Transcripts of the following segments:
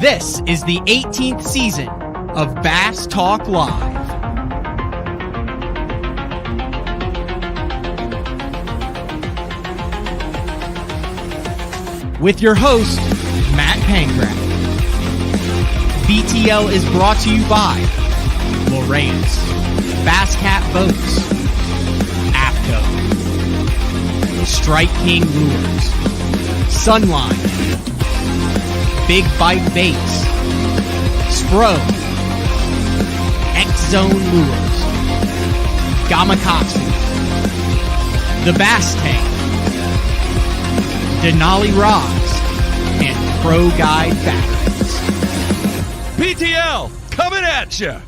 This is the 18th season of Bass Talk Live. With your host, Matt Pangrath. BTL is brought to you by Lowrance, Bass Cat Boats, APCO, Strike King Lures, Sunline, Big Bite Baits, Spro, X-Zone Lures, Gamakatsu, The Bass Tank, Denali Rods, and Pro Guide Batteries. BTL, coming at you!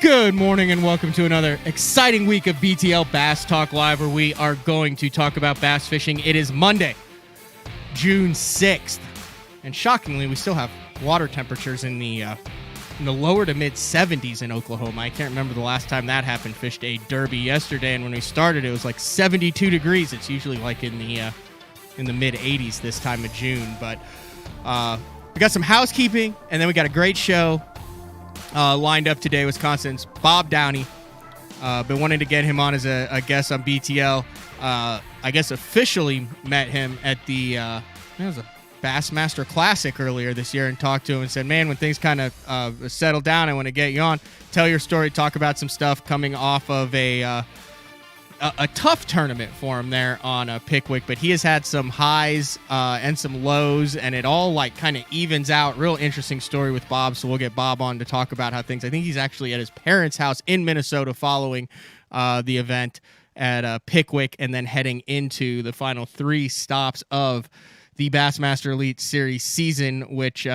Good morning and welcome to another exciting week of BTL Bass Talk Live, where we are going to talk about bass fishing. It is Monday, June 6th, and shockingly, we still have water temperatures in the lower to mid 70s in Oklahoma. I can't remember the last time that happened. Fished a derby yesterday, and when we started, it was like 72 degrees. It's usually like in the mid 80s this time of June. But we got some housekeeping, and then we got a great show lined up today. Wisconsin's Bob Downey. Been wanting to get him on as a guest on BTL. I guess officially met him at the it was a Bassmaster Classic earlier this year and talked to him and said, man, when things kind of settle down, I want to get you on, tell your story, talk about some stuff coming off of a tough tournament for him there on Pickwick, but he has had some highs and some lows, and it all like kind of evens out. Real interesting story with Bob, so we'll get Bob on to talk about how things. I think he's actually at his parents' house in Minnesota following the event at Pickwick, and then heading into the final three stops of the Bassmaster Elite Series season, which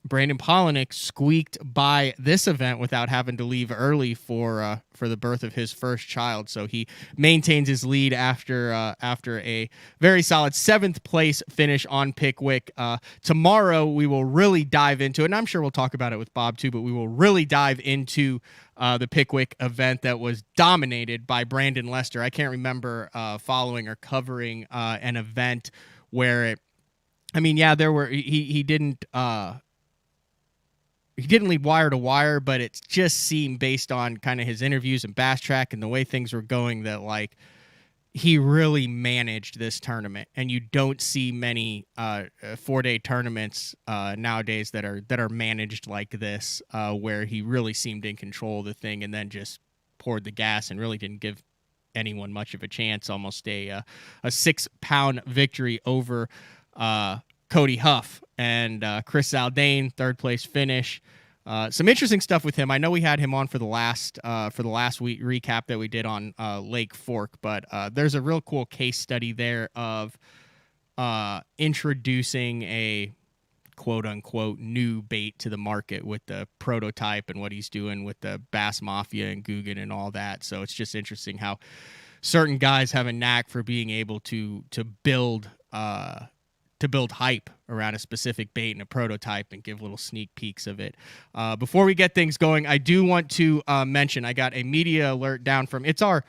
Brandon Polinick squeaked by this event without having to leave early for the birth of his first child. So he maintains his lead after a very solid 7th place finish on Pickwick. Tomorrow we will really dive into it, and I'm sure we'll talk about it with Bob too, but we will really dive into the Pickwick event that was dominated by Brandon Lester. I can't remember following or covering an event where it, I mean, yeah, there were, he didn't lead wire to wire, but it just seemed, based on kind of his interviews and Bass Track and the way things were going, that like he really managed this tournament. And you don't see many 4-day tournaments nowadays that are managed like this, where he really seemed in control of the thing and then just poured the gas and really didn't give anyone much of a chance. Almost a 6-pound victory over Cody Huff and Chris Zaldain, 3rd place finish. Some interesting stuff with him. I know we had him on for the last week recap that we did on Lake Fork, but there's a real cool case study there of introducing a quote-unquote new bait to the market with the prototype and what he's doing with the Bass Mafia and Guggen and all that. So it's just interesting how certain guys have a knack for being able to build hype around a specific bait and a prototype and give little sneak peeks of it. Before we get things going, I do want to mention I got a media alert down from, it's our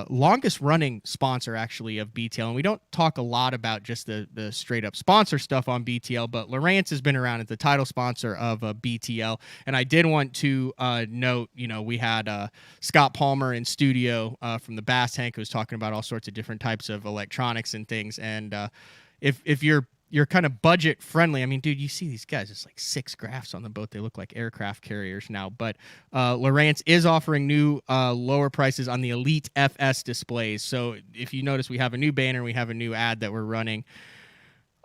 longest running sponsor actually of BTL, and we don't talk a lot about just the straight up sponsor stuff on BTL, but Lowrance has been around as the title sponsor of BTL, and I did want to note, we had Scott Palmer in studio from the Bass Tank, who was talking about all sorts of different types of electronics and things, and if you're kind of budget friendly, I mean, dude, you see these guys, it's like 6 graphs on the boat. They look like aircraft carriers now. But Lowrance is offering new lower prices on the Elite FS displays. So if you notice, we have a new banner, we have a new ad that we're running.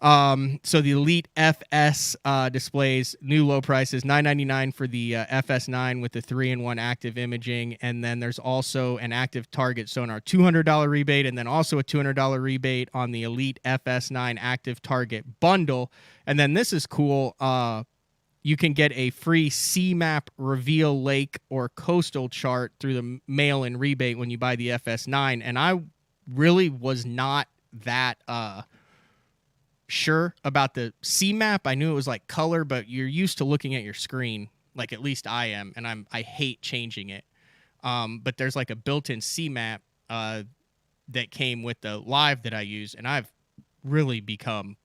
So the Elite FS displays, new low prices, $9.99 for the FS9 with the 3-in-1 active imaging, and then there's also an active target sonar $200 rebate, and then also a $200 rebate on the Elite FS9 active target bundle. And then this is cool. You can get a free CMAP reveal lake or coastal chart through the mail-in rebate when you buy the FS9. And I really was not that sure about the CMAP. I knew it was like color, but you're used to looking at your screen, like at least I am, and I hate changing it. But there's like a built-in CMAP that came with the Live that I use, and I've really become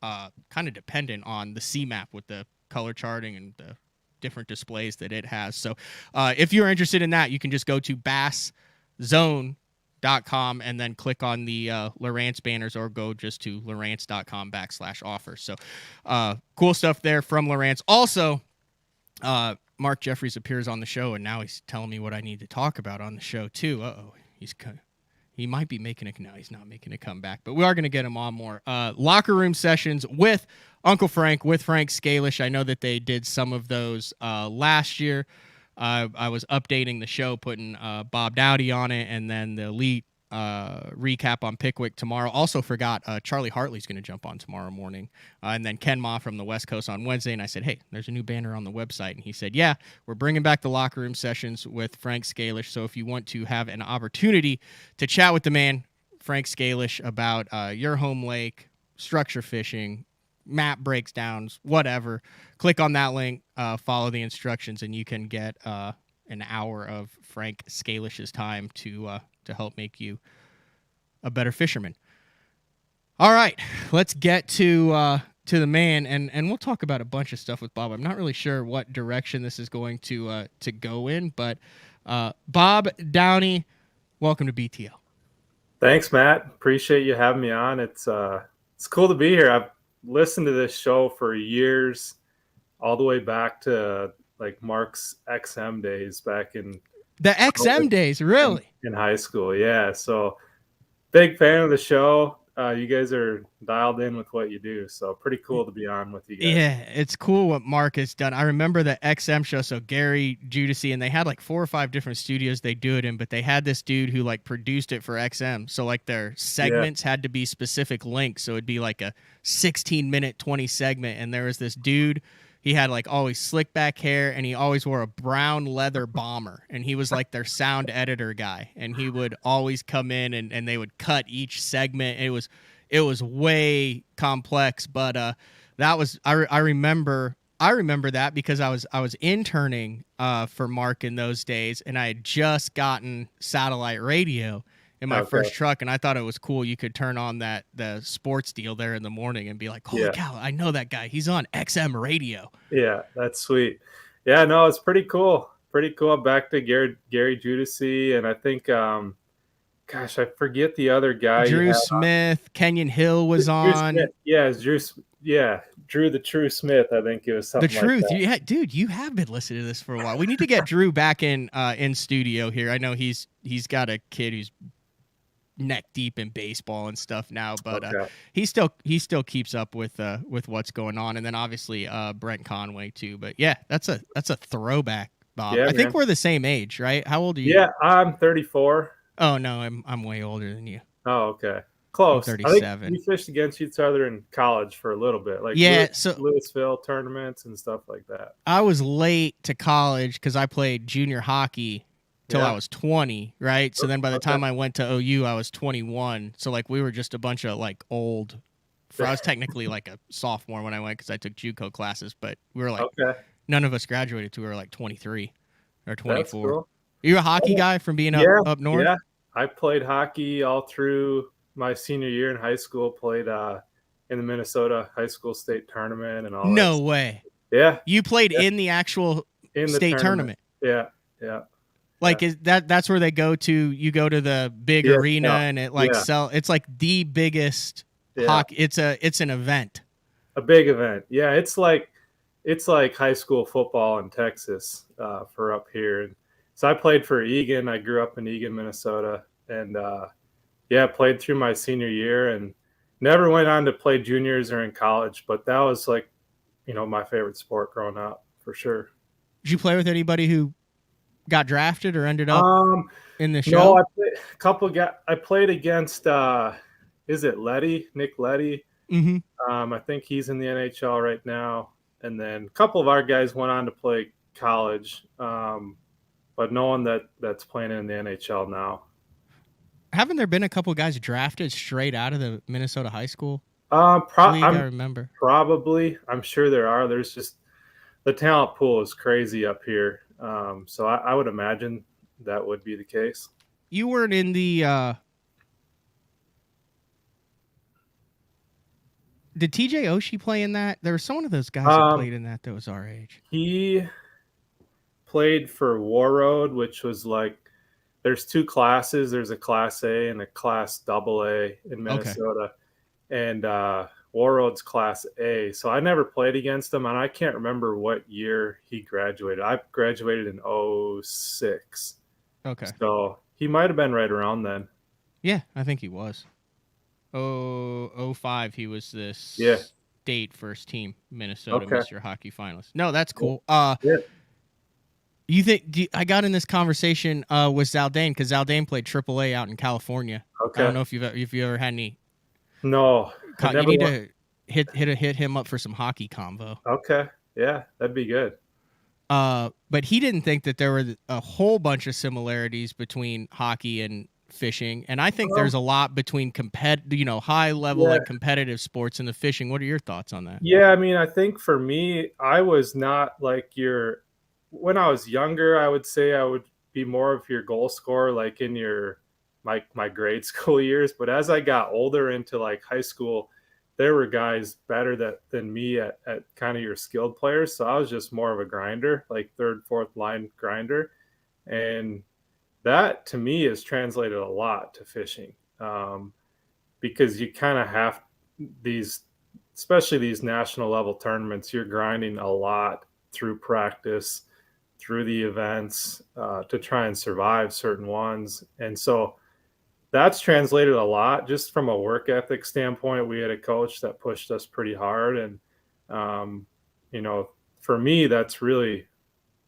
kind of dependent on the CMAP with the color charting and the different displays that it has. So if you're interested in that, you can just go to basszone.com and then click on the Lowrance banners, or go just to lowrance.com/offer. So cool stuff there from Lowrance. Also, Mark Jeffries appears on the show, and now he's telling me what I need to talk about on the show too. He might be making no, he's not making a comeback, but we are going to get him on more. Locker room sessions with Uncle Frank, with Frank Scalish. I know that they did some of those last year. I was updating the show, putting Bob Downey on it, and then the Elite recap on Pickwick tomorrow. Also forgot Charlie Hartley's going to jump on tomorrow morning, and then Ken Ma from the West Coast on Wednesday. And I said, hey, there's a new banner on the website, and he said, yeah, we're bringing back the locker room sessions with Frank Scalish. So if you want to have an opportunity to chat with the man, Frank Scalish, about your home lake, structure fishing, map breakdowns, whatever, click on that link, follow the instructions, and you can get an hour of Frank Scalish's time to help make you a better fisherman. All right, let's get to the man, and we'll talk about a bunch of stuff with Bob. I'm not really sure what direction this is going to go in, but Bob Downey, welcome to BTL. Thanks, Matt. Appreciate you having me on. It's cool to be here. I've listened to this show for years, all the way back to like Mark's XM days back in the XM days, really? In high school, yeah. So big fan of the show. You guys are dialed in with what you do, so pretty cool to be on with you guys. Yeah, it's cool what Mark has done. I remember the XM show, so Gary Judici, and they had like 4 or 5 different studios they do it in, but they had this dude who like produced it for XM. So like their segments had to be specific links, so it'd be like a 16-minute 20 segment, and there was this dude. He had like always slick back hair, and he always wore a brown leather bomber, and he was like their sound editor guy, and he would always come in and they would cut each segment. It was way complex, but that was I remember that because I was interning for Mark in those days, and I had just gotten satellite radio in my first truck, and I thought it was cool. You could turn on the sports deal there in the morning and be like, holy cow, I know that guy. He's on XM radio. Yeah, that's sweet. Yeah, no, it's pretty cool. Pretty cool. Back to Gary Judici, and I think, gosh, I forget the other guy. Drew Smith, Kenyon Hill was on. Smith. Yeah, Drew the True Smith. I think it was something The Truth. like that. Yeah, dude, you have been listening to this for a while. We need to get Drew back in studio here. I know he's got a kid who's neck deep in baseball and stuff now, but he still keeps up with what's going on. And then obviously Brent Conway too. But yeah, that's a throwback, Bob. I think we're the same age, right? How old are you? Yeah, I'm 34. Oh no, I'm way older than you. Oh, okay. Close. I'm 37. I think we fished against each other in college for a little bit, like Louisville tournaments and stuff like that. I was late to college because I played junior hockey till I was 20, right? So then by the time I went to OU, I was 21. So like we were just a bunch of like old. I was technically like a sophomore when I went because I took JUCO classes, but we were like none of us graduated till we were like 23 or 24. That's cool. Are you a hockey guy from being up north? Yeah, I played hockey all through my senior year in high school. Played in the Minnesota high school state tournament and all. No way. Yeah, you played in the actual state tournament. Yeah. Like is that's where they go to? You go to the big arena and it it's like the biggest hockey. It's an event. A big event. Yeah, it's like high school football in Texas for up here. And so I played for Egan. I grew up in Egan, Minnesota, and played through my senior year and never went on to play juniors or in college. But that was like, my favorite sport growing up for sure. Did you play with anybody who got drafted or ended up in the show? No, I played I played against is it Letty? Nick Letty? Mm-hmm. I think he's in the NHL right now. And then a couple of our guys went on to play college, but no one that's playing in the NHL now. Haven't there been a couple of guys drafted straight out of the Minnesota high school? I remember. Probably. I'm sure there are. There's just the talent pool is crazy up here. So I would imagine that would be the case. You weren't in the Did TJ Oshie play in that? There was someone of those guys that played in that was our age. He played for Warroad, which was like, there's two classes. There's a Class A and a Class AA in Minnesota. Okay. And Warroad's Class A. So I never played against him, and I can't remember what year he graduated. I graduated in 06. Okay. So he might have been right around then. Yeah, I think he was. 05, he was the state first team Minnesota Mr. Hockey finalist. No, that's cool. Yeah. You think I got in this conversation with Zaldane because Zaldane played AAA out in California. Okay. I don't know if you ever had any. No, you need to hit him up for some hockey convo. Okay, yeah, that'd be good. But he didn't think that there were a whole bunch of similarities between hockey and fishing, and I think there's a lot between high level and competitive sports and the fishing. What are your thoughts on that? Yeah, I mean, I think for me, I was not like when I was younger, I would say I would be more of your goal scorer, like in my grade school years. But as I got older into like high school, there were guys better than me at kind of your skilled players. So I was just more of a grinder, like third, fourth line grinder. And that to me has translated a lot to fishing, because you kind of have especially these national level tournaments, you're grinding a lot through practice, through the events, to try and survive certain ones. And so that's translated a lot just from a work ethic standpoint. We had a coach that pushed us pretty hard. And, for me, that's really,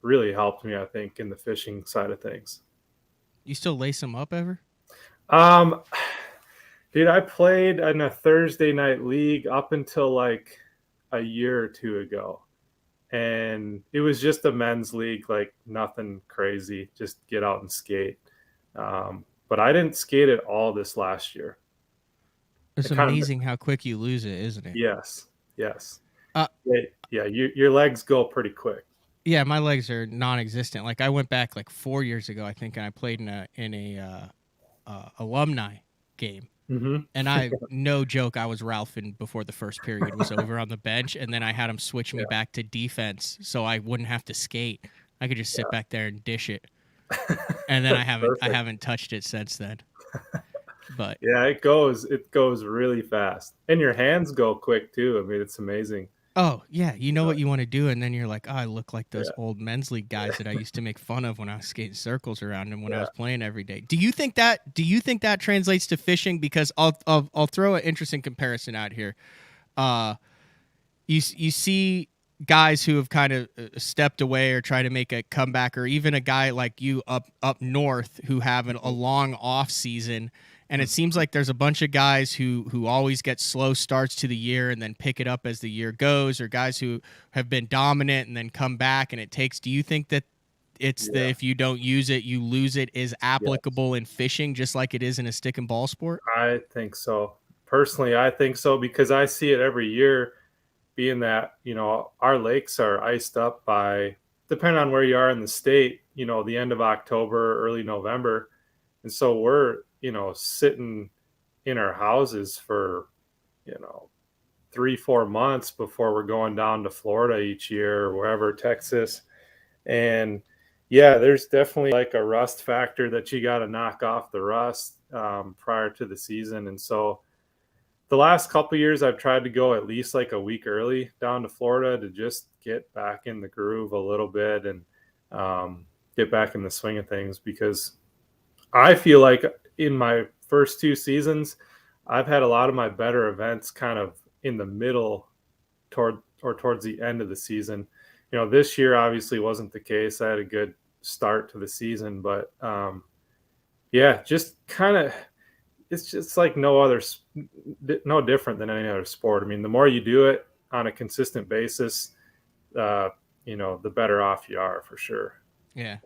really helped me, I think, in the fishing side of things. You still lace them up ever? Dude, I played in a Thursday night league up until like a year or two ago. And it was just a men's league, like nothing crazy, just get out and skate. But I didn't skate at all this last year. It's amazing how quick you lose it, isn't it? Yes. Your legs go pretty quick. Yeah, my legs are non-existent. Like I went back like 4 years ago, I think, and I played in a alumni game. Mm-hmm. And I, no joke, I was Ralphing before the first period was over on the bench, and then I had him switch me back to defense so I wouldn't have to skate. I could just sit back there and dish it. And then I haven't touched it since then. But yeah, it goes really fast. And your hands go quick too. I mean, it's amazing. Oh, yeah, you know what you want to do, and then you're like, oh, I look like those old men's league guys that I used to make fun of when I was skating circles around them when I was playing every day. Do you think that translates to fishing? Because I'll throw an interesting comparison out here. You see guys who have kind of stepped away or try to make a comeback, or even a guy like you up north who have a long off season. And it seems like there's a bunch of guys who always get slow starts to the year and then pick it up as the year goes, or guys who have been dominant and then come back. And do you think that it's if you don't use it, you lose it, is applicable in fishing just like it is in a stick and ball sport? I think so. Personally, I think so, because I see it every year, being that, our lakes are iced up by, depending on where you are in the state, the end of October, early November. And so we're, sitting in our houses for, 3-4 months before we're going down to Florida each year or wherever, Texas. And there's definitely like a rust factor that you got to knock off the rust prior to the season. And so the last couple of years, I've tried to go at least like a week early down to Florida to just get back in the groove a little bit and get back in the swing of things, because I feel like in my first 2 seasons, I've had a lot of my better events kind of in the middle towards the end of the season. This year obviously wasn't the case. I had a good start to the season, but just kind of, it's just like no different than any other sport. I mean, the more you do it on a consistent basis, the better off you are, for sure. Yeah.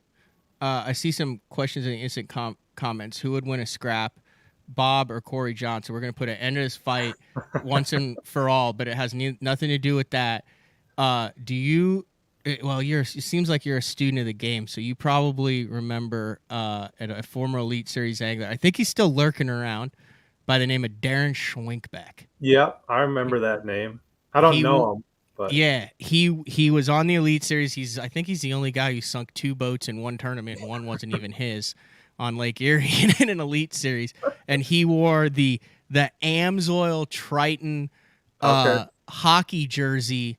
I see some questions in the instant comments. Who would win a scrap, Bob or Corey Johnson? We're going to put an end to this fight once and for all, but it has nothing to do with that. It seems like you're a student of the game, so you probably remember a former Elite Series angler. I think he's still lurking around. by the name of Darren Schwinkbeck. Yep, I remember that name. I don't He know him, but Yeah, he was on the Elite Series. I think he's the only guy who sunk 2 boats in one tournament, and one wasn't even his, on Lake Erie in an Elite Series. And he wore the Amsoil Triton okay. hockey jersey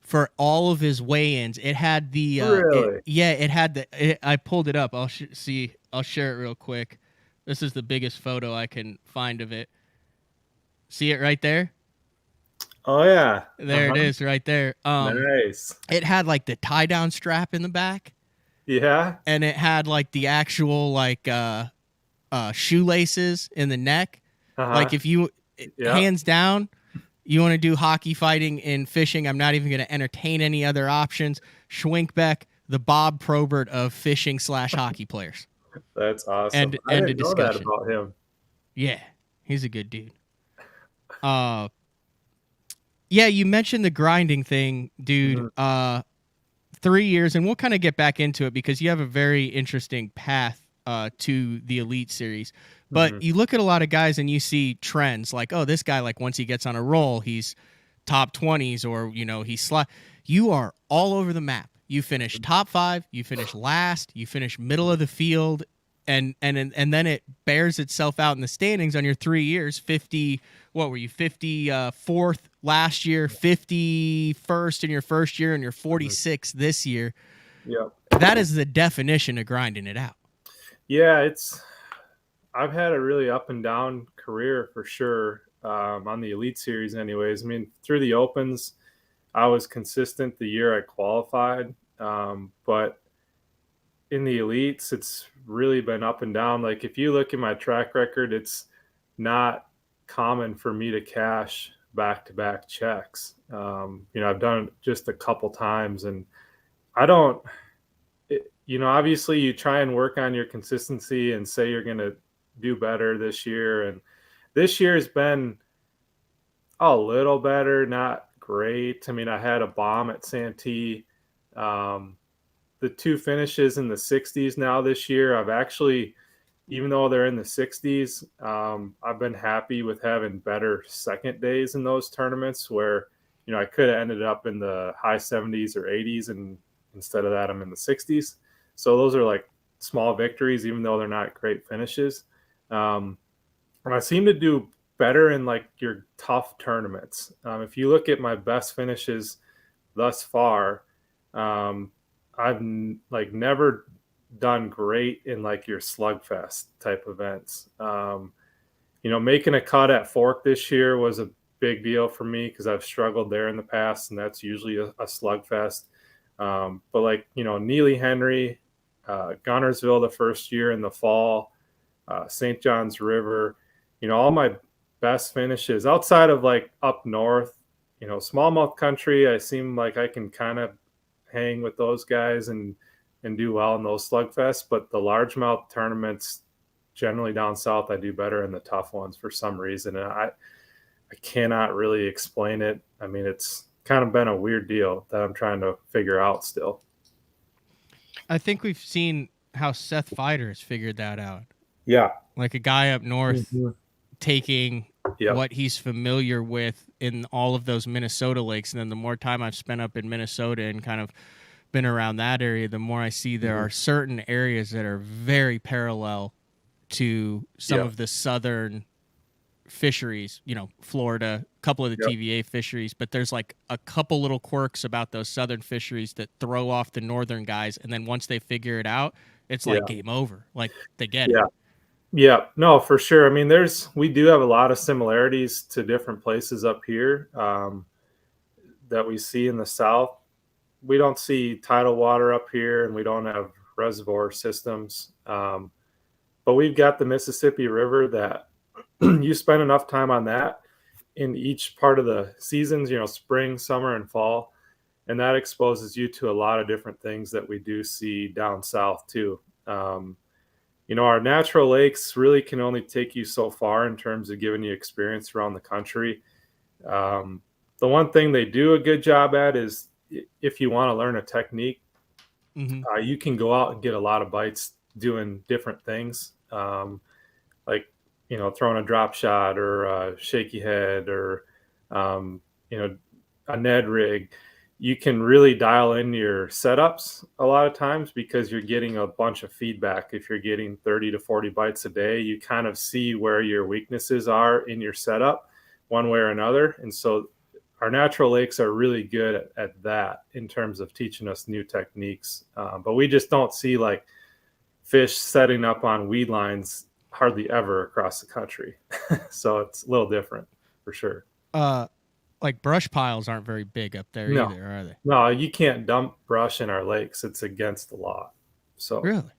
for all of his weigh-ins. It had the Really? I pulled it up. I'll share it real quick. This is the biggest photo I can find of it. See it right there? Oh yeah. There it is right there. Nice. It had like the tie down strap in the back, Yeah. and it had like the actual like shoelaces in the neck. Uh-huh. Like if you Yeah. hands down, you want to do hockey fighting in fishing, I'm not even going to entertain any other options. Schwinkbeck, the Bob Probert of fishing / hockey players. That's awesome. And I end didn't of know that discussion. about him. Yeah, he's a good dude. Yeah, you mentioned the grinding thing, dude. 3 years, and we'll kind of get back into it because you have a very interesting path to the Elite Series. But you look at a lot of guys and you see trends like, oh, this guy, like once he gets on a roll, he's top 20s, or he's You are all over the map. You finish top 5, you finish last, you finish middle of the field, and then it bears itself out in the standings on your 3 years. 50, what were you, 54th last year, 51st in your first year, and you're 46th this year. Yep. That is the definition of grinding it out. Yeah, I've had a really up and down career for sure, on the Elite Series anyways. I mean, through the Opens, I was consistent the year I qualified, but in the Elites, it's really been up and down. Like if you look at my track record, it's not common for me to cash back-to-back checks. I've done it just a couple times, and I don't, obviously you try and work on your consistency and say you're going to do better this year. And this year has been a little better, not great. I mean, I had a bomb at Santee. The 2 finishes in the 60s now this year, I've actually, even though they're in the 60s, I've been happy with having better second days in those tournaments where, I could have ended up in the high 70s or 80s, and instead of that, I'm in the 60s. So those are like small victories, even though they're not great finishes. And I seem to do better in like your tough tournaments. If you look at my best finishes thus far, I've never done great in like your slugfest type events. Making a cut at Fork this year was a big deal for me because I've struggled there in the past, and that's usually a slugfest. But like, Neely Henry, Gunnersville the first year in the fall, St. John's River, all my best finishes outside of like up north, smallmouth country, I seem like I can kind of hang with those guys and do well in those slugfests. But the largemouth tournaments, generally down south, I do better in the tough ones for some reason. And I cannot really explain it. I mean, it's kind of been a weird deal that I'm trying to figure out still. I think we've seen how Seth Feider has figured that out. Yeah. Like a guy up north taking what he's familiar with in all of those Minnesota lakes. And then the more time I've spent up in Minnesota and kind of been around that area, the more I see there are certain areas that are very parallel to some of the southern fisheries, Florida, a couple of the TVA fisheries, but there's like a couple little quirks about those southern fisheries that throw off the northern guys. And then once they figure it out, it's like game over. Like they get it. Yeah, no, for sure. I mean, we do have a lot of similarities to different places up here that we see in the South. We don't see tidal water up here, and we don't have reservoir systems. But we've got the Mississippi River that you spend enough time on that in each part of the seasons, spring, summer, and fall. And that exposes you to a lot of different things that we do see down south too. Our natural lakes really can only take you so far in terms of giving you experience around the country. The one thing they do a good job at is if you want to learn a technique, you can go out and get a lot of bites doing different things. throwing a drop shot or a shaky head or, um, you know, a Ned rig, you can really dial in your setups a lot of times because you're getting a bunch of feedback. If you're getting 30 to 40 bites a day, you kind of see where your weaknesses are in your setup one way or another. And so our natural lakes are really good at that in terms of teaching us new techniques. But we just don't see like fish setting up on weed lines hardly ever across the country. So it's a little different for sure. Like brush piles aren't very big up there No, either, are they? no, you can't dump brush in our lakes. It's against the law. So Really?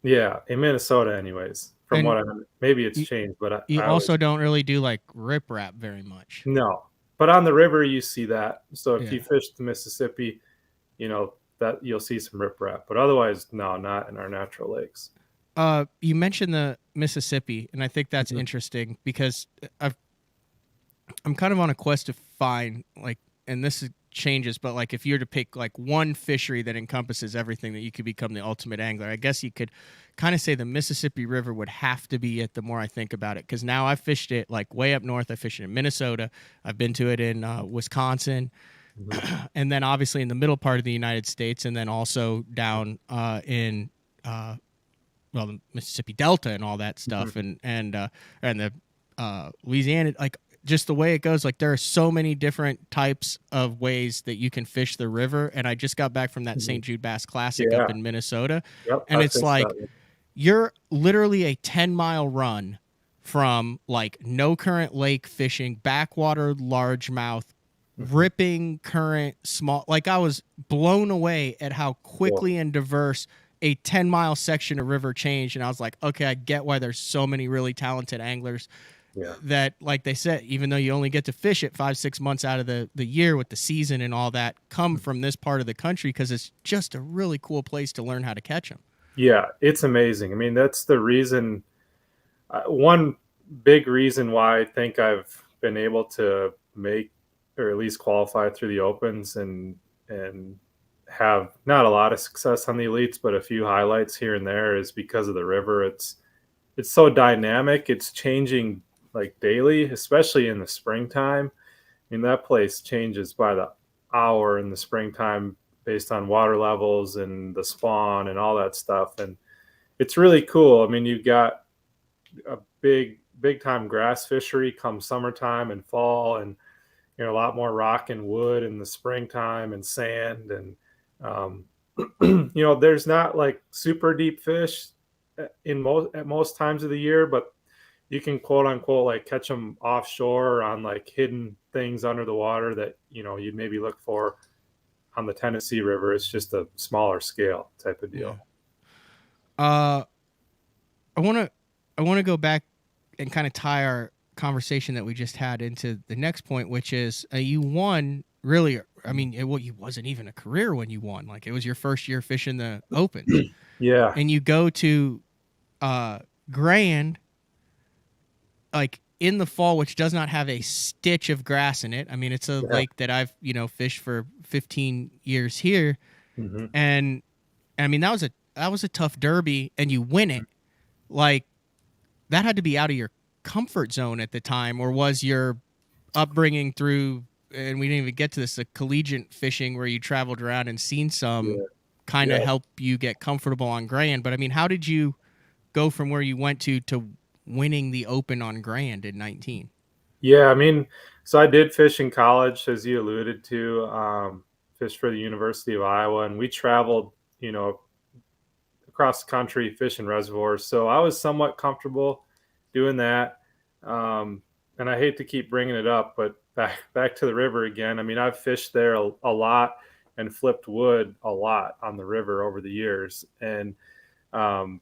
yeah, in Minnesota, anyways. From And what maybe it's you, changed, but you I always also don't really do like riprap very much. no. But on the river, you see that. So if Yeah. you fish the Mississippi, that you'll see some riprap. But otherwise, no, not in our natural lakes. You mentioned the Mississippi, and I think that's Mhm. interesting because I'm kind of on a quest to find like, and changes, but like if you were to pick like one fishery that encompasses everything that you could become the ultimate angler, I guess you could kind of say the Mississippi River would have to be it. The more I think about it, because now I've fished it like way up north. I fished it in Minnesota. I've been to it in Wisconsin, Mhm. and then obviously in the middle part of the United States, and then also down in the Mississippi Delta and all that Mhm. stuff, and the Louisiana, like just the way it goes. Like there are so many different types of ways that you can fish the river. And I just got back from that Mhm. St. Jude Bass Classic up Yeah. in Minnesota, Yep. and I it's fished that like one. you're literally a 10-mile run from like no current lake fishing, backwater largemouth, Mhm. ripping current small. Like I was blown away at how Cool. quickly and diverse a 10-mile section of river changed. And I was like, okay, I get why there's so many really talented anglers Yeah. that, like they said, even though you only get to fish it 5-6 months out of the year with the season and all that, come from this part of the country because it's just a really cool place to learn how to catch them. Yeah. It's amazing. I mean, that's the reason. One big reason why I think I've been able to make or at least qualify through the opens and have not a lot of success on the elites, but a few highlights here and there is because of the river. It's so dynamic. It's changing like daily, especially in the springtime. I mean, that place changes by the hour in the springtime based on water levels and the spawn and all that stuff. And it's really cool. I mean, you've got a big time grass fishery come summertime and fall, and a lot more rock and wood in the springtime and sand. And um, there's not like super deep fish at most times of the year, but you can quote unquote like catch them offshore on like hidden things under the water that you'd maybe look for on the Tennessee River. It's just a smaller scale type of Yeah. deal. Uh, I want to go back and kind of tie our conversation that we just had into the next point, which is you won really. I mean, it wasn't even a career when you won. Like it was your first year fishing the opens, Yeah. and you go to Grand like in the fall, which does not have a stitch of grass in it. I mean, it's a Yeah. lake that I've fished for 15 years here, Hmm. and I mean that was a tough derby, and you win it. Like that had to be out of your comfort zone at the time, or was your upbringing through? And we didn't even get to this, the collegiate fishing where you traveled around and seen some Yeah. kind of Yeah. help you get comfortable on Grand. But I mean, how did you go from where you went to winning the Open on Grand in 19? Yeah, I mean, so I did fish in college, as you alluded to, fished for the University of Iowa, and we traveled, across the country fishing reservoirs. So I was somewhat comfortable doing that. And I hate to keep bringing it up, but back to the river again. I mean, I've fished there a lot and flipped wood a lot on the river over the years, and um,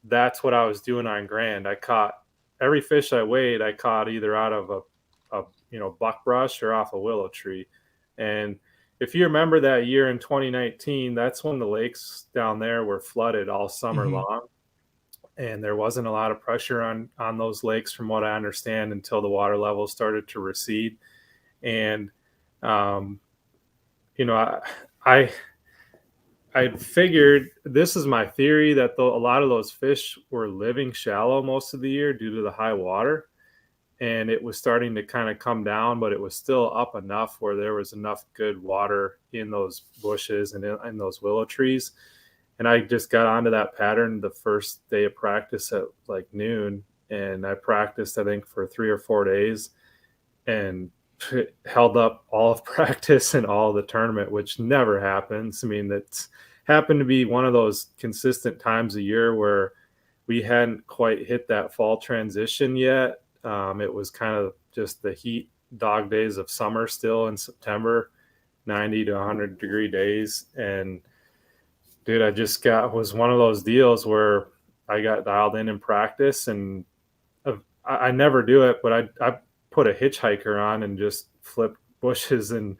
that's what I was doing on Grand. I caught every fish I weighed. I caught either out of a buckbrush or off a willow tree. And if you remember that year in 2019, that's when the lakes down there were flooded all summer Mm-hmm. long, and there wasn't a lot of pressure on those lakes, from what I understand, until the water levels started to recede. And um, you know, I I figured, this is my theory, that a lot of those fish were living shallow most of the year due to the high water. And it was starting to kind of come down, but it was still up enough where there was enough good water in those bushes and in those willow trees. And I just got onto that pattern the first day of practice at like noon. And I practiced, I think, for 3 or 4 days and held up all of practice and all of the tournament, which never happens. I mean, that's happened to be one of those consistent times a year where we hadn't quite hit that fall transition yet. It was kind of just the heat dog days of summer still in September, 90 to 100 degree days. And dude, was one of those deals where I got dialed in practice, and I never do it, but I put a hitchhiker on and just flipped bushes and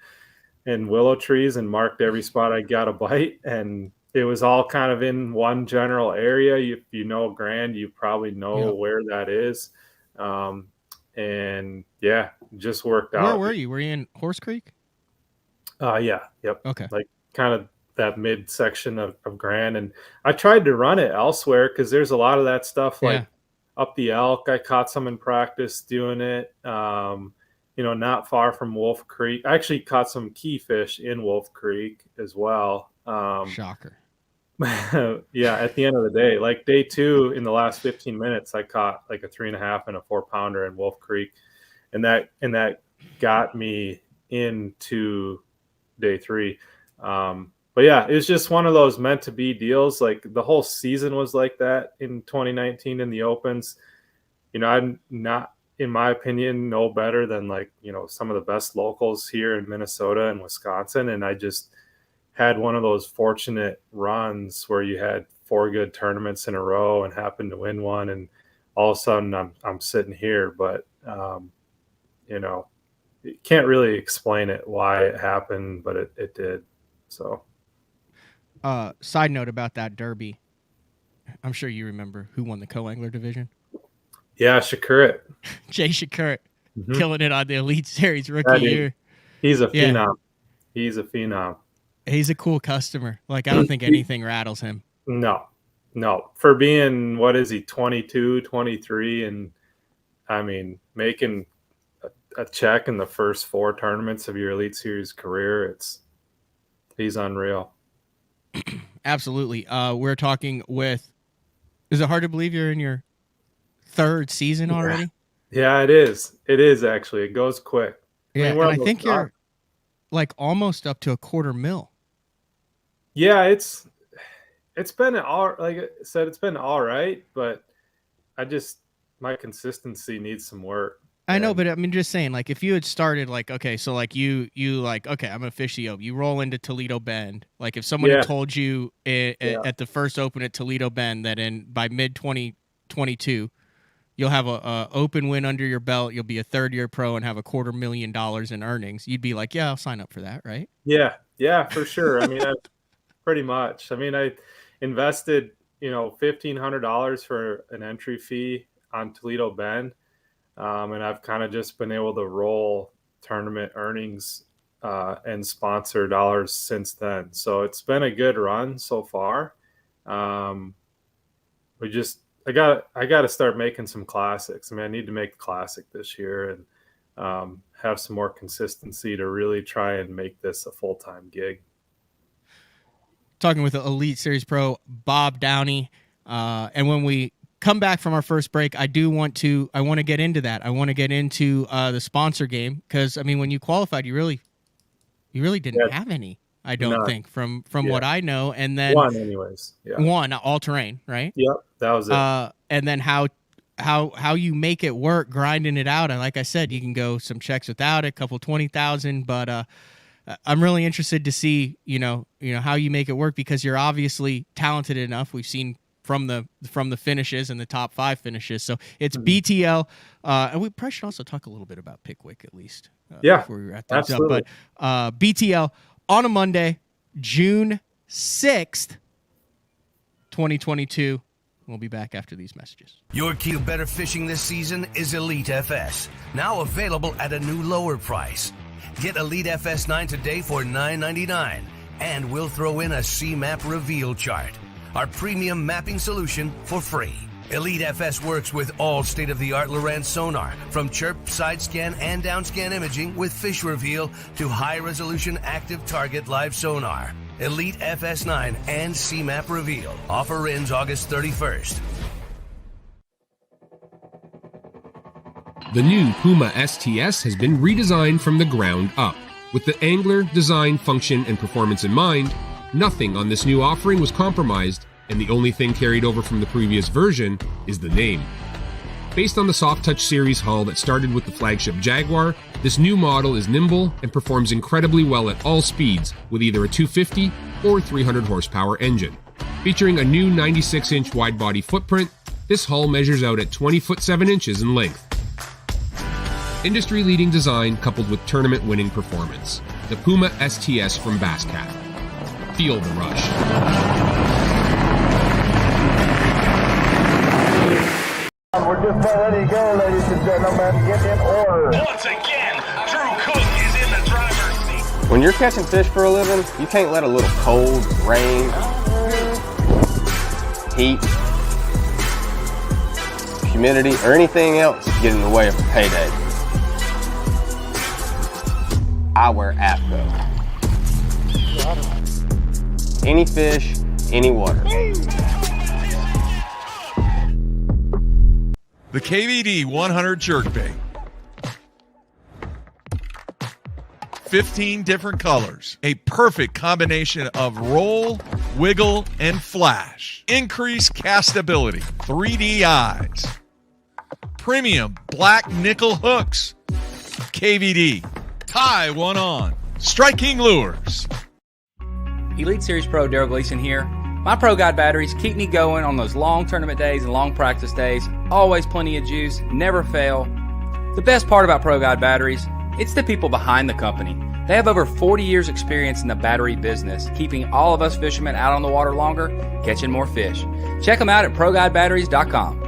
willow trees and marked every spot I got a bite. And it was all kind of in one general area. If you know Grand, you probably know where that is. And yeah, just worked out. Where were you? Were you in Horse Creek? Yeah. Yep. Okay. Like kind of that mid section of Grand. And I tried to run it elsewhere, cause there's a lot of that stuff like up the Elk. I caught some in practice doing it. Not far from Wolf Creek. I actually caught some key fish in Wolf Creek as well. Shocker. Yeah, at the end of the day, like day 2, in the last 15 minutes, I caught like a 3.5 and a 4-pounder in Wolf Creek, and that got me into day 3. But yeah, it's just one of those meant to be deals. Like the whole season was like that in 2019 in the Opens. I'm not, in my opinion, no better than like, some of the best locals here in Minnesota and Wisconsin. And I just had one of those fortunate runs where you had 4 good tournaments in a row and happened to win one. And all of a sudden I'm sitting here, but, you can't really explain it, why it happened, but it did. So. Side note about that Derby. I'm sure you remember who won the co-angler division. Yeah, Shakurit. Jay Shakurit, killing it on the Elite Series rookie year. He's a phenom. He's a phenom. He's a cool customer. Like, I don't think anything rattles him. No. For being, what is he, 22, 23, and I mean, making a check in the first 4 tournaments of your Elite Series career, he's unreal. Absolutely. We're talking with, is it hard to believe you're in your 3rd season already? Yeah, it is. It is, actually. It goes quick. Yeah, and I think you're like almost up to $250,000. Yeah, it's been like I said, it's been all right, but my consistency needs some work. I know, but I mean, just saying, like, if you had started, like, okay, so like you like, okay, I'm gonna fish the Open. You roll into Toledo Bend. Like, if someone had told you at the first Open at Toledo Bend that by mid 2022 you'll have a Open win under your belt, you'll be a 3rd-year pro and have $250,000 in earnings, you'd be like, yeah, I'll sign up for that, right? Yeah, for sure. I mean, pretty much. I mean, I invested, $1,500 for an entry fee on Toledo Bend. And I've kind of just been able to roll tournament earnings and sponsor dollars since then. So it's been a good run so far. I got to start making some classics. I mean, I need to make the classic this year and have some more consistency to really try and make this a full-time gig. Talking with Elite Series Pro Bob Downey. And when we come back from our first break, I want to get into that. I want to get into the sponsor game, because I mean, when you qualified, you really didn't have any. I don't think from what I know. And then one, anyways, one all terrain, right? Yep, that was it. And then how you make it work, grinding it out. And like I said, you can go some checks without it, couple 20,000, but I'm really interested to see how you make it work, because you're obviously talented enough. We've seen from the finishes and the top 5 finishes. So it's BTL. And we probably should also talk a little bit about Pickwick at least. Before we wrap things up. But BTL on a Monday, June 6th, 2022. We'll be back after these messages. Your key to better fishing this season is Elite FS. Now available at a new lower price. Get Elite FS 9 today for $9.99. And we'll throw in a C-Map reveal chart, our premium mapping solution for free. Elite FS works with all state-of-the-art Lowrance sonar, from chirp, side scan, and down scan imaging with fish reveal to high-resolution active target live sonar. Elite FS9 and C-Map reveal. Offer ends August 31st. The new Puma STS has been redesigned from the ground up. With the angler, design, function, and performance in mind, nothing on this new offering was compromised, and the only thing carried over from the previous version is the name. Based on the Soft Touch series hull that started with the flagship Jaguar, this new model is nimble and performs incredibly well at all speeds with either a 250 or 300 horsepower engine. Featuring a new 96-inch wide-body footprint, this hull measures out at 20 foot 7 inches in length. Industry-leading design coupled with tournament-winning performance. The Puma STS from Basscat. Feel the rush. We're just about ready to go, ladies and gentlemen. Get in order. Once again, Drew Cook is in the driver's seat. When you're catching fish for a living, you can't let a little cold, rain, heat, humidity, or anything else get in the way of a payday. I wear APCO. Any fish, any water. The KVD 100 jerkbait. 15 different colors. A perfect combination of roll, wiggle, and flash. Increased castability. 3D eyes. Premium black nickel hooks. KVD. Tie one on. Striking lures. Elite Series Pro Daryl Gleason here. My Pro Guide batteries keep me going on those long tournament days and long practice days. Always plenty of juice, never fail. The best part about Pro Guide batteries, it's the people behind the company. They have over 40 years experience in the battery business, keeping all of us fishermen out on the water longer, catching more fish. Check them out at ProGuideBatteries.com.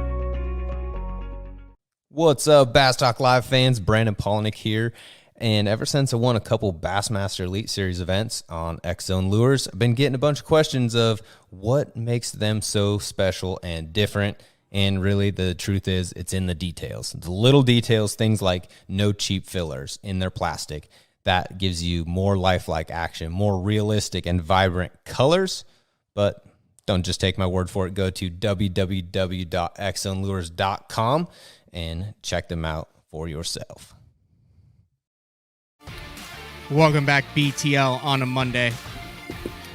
What's up, Bass Talk Live fans? Brandon Polnick here. And ever since I won a couple Bassmaster Elite Series events on X-Zone Lures, I've been getting a bunch of questions of what makes them so special and different. And really, the truth is, it's in the details. The little details, things like no cheap fillers in their plastic. That gives you more lifelike action, more realistic and vibrant colors. But don't just take my word for it. Go to www.xzonelures.com and check them out for yourself. Welcome back, BTL, on a Monday.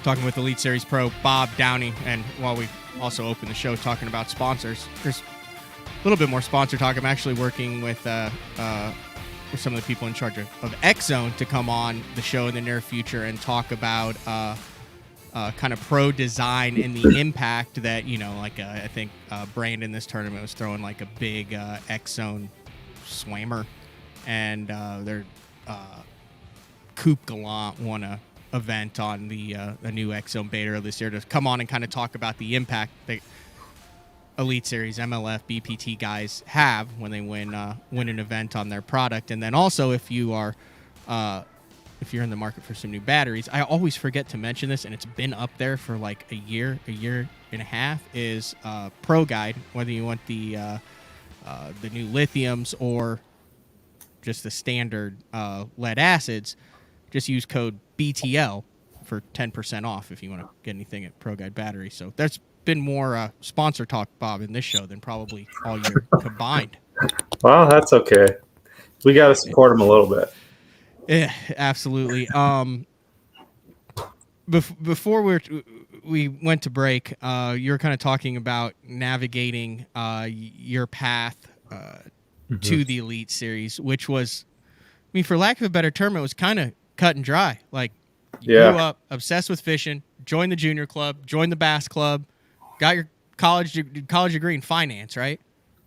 Talking with Elite Series Pro Bob Downey. And while we also open the show talking about sponsors, there's a little bit more sponsor talk. I'm actually working with some of the people in charge of X-Zone to come on the show in the near future and talk about kind of pro design and the impact that, I think Brandon this tournament was throwing like a big X-Zone swammer. And they're... Coupe Gallant won a event on the new X-Zone beta this year to come on and kind of talk about the impact that Elite Series, MLF, BPT guys have when they win an event on their product. And then also if you're in the market for some new batteries, I always forget to mention this, and it's been up there for like a year and a half, is Pro Guide, whether you want the new lithiums or just the standard lead acids. Just use code BTL for 10% off if you want to get anything at Pro Guide Battery. So there's been more sponsor talk, Bob, in this show than probably all year combined. Well, that's okay. We got to support them a little bit. Yeah, absolutely. Before we went to break, you were kind of talking about navigating your path to the Elite Series, which was, for lack of a better term, it was kind of cut and dry. Like, you grew up obsessed with fishing, joined the junior club, joined the bass club, got your college degree in finance, right?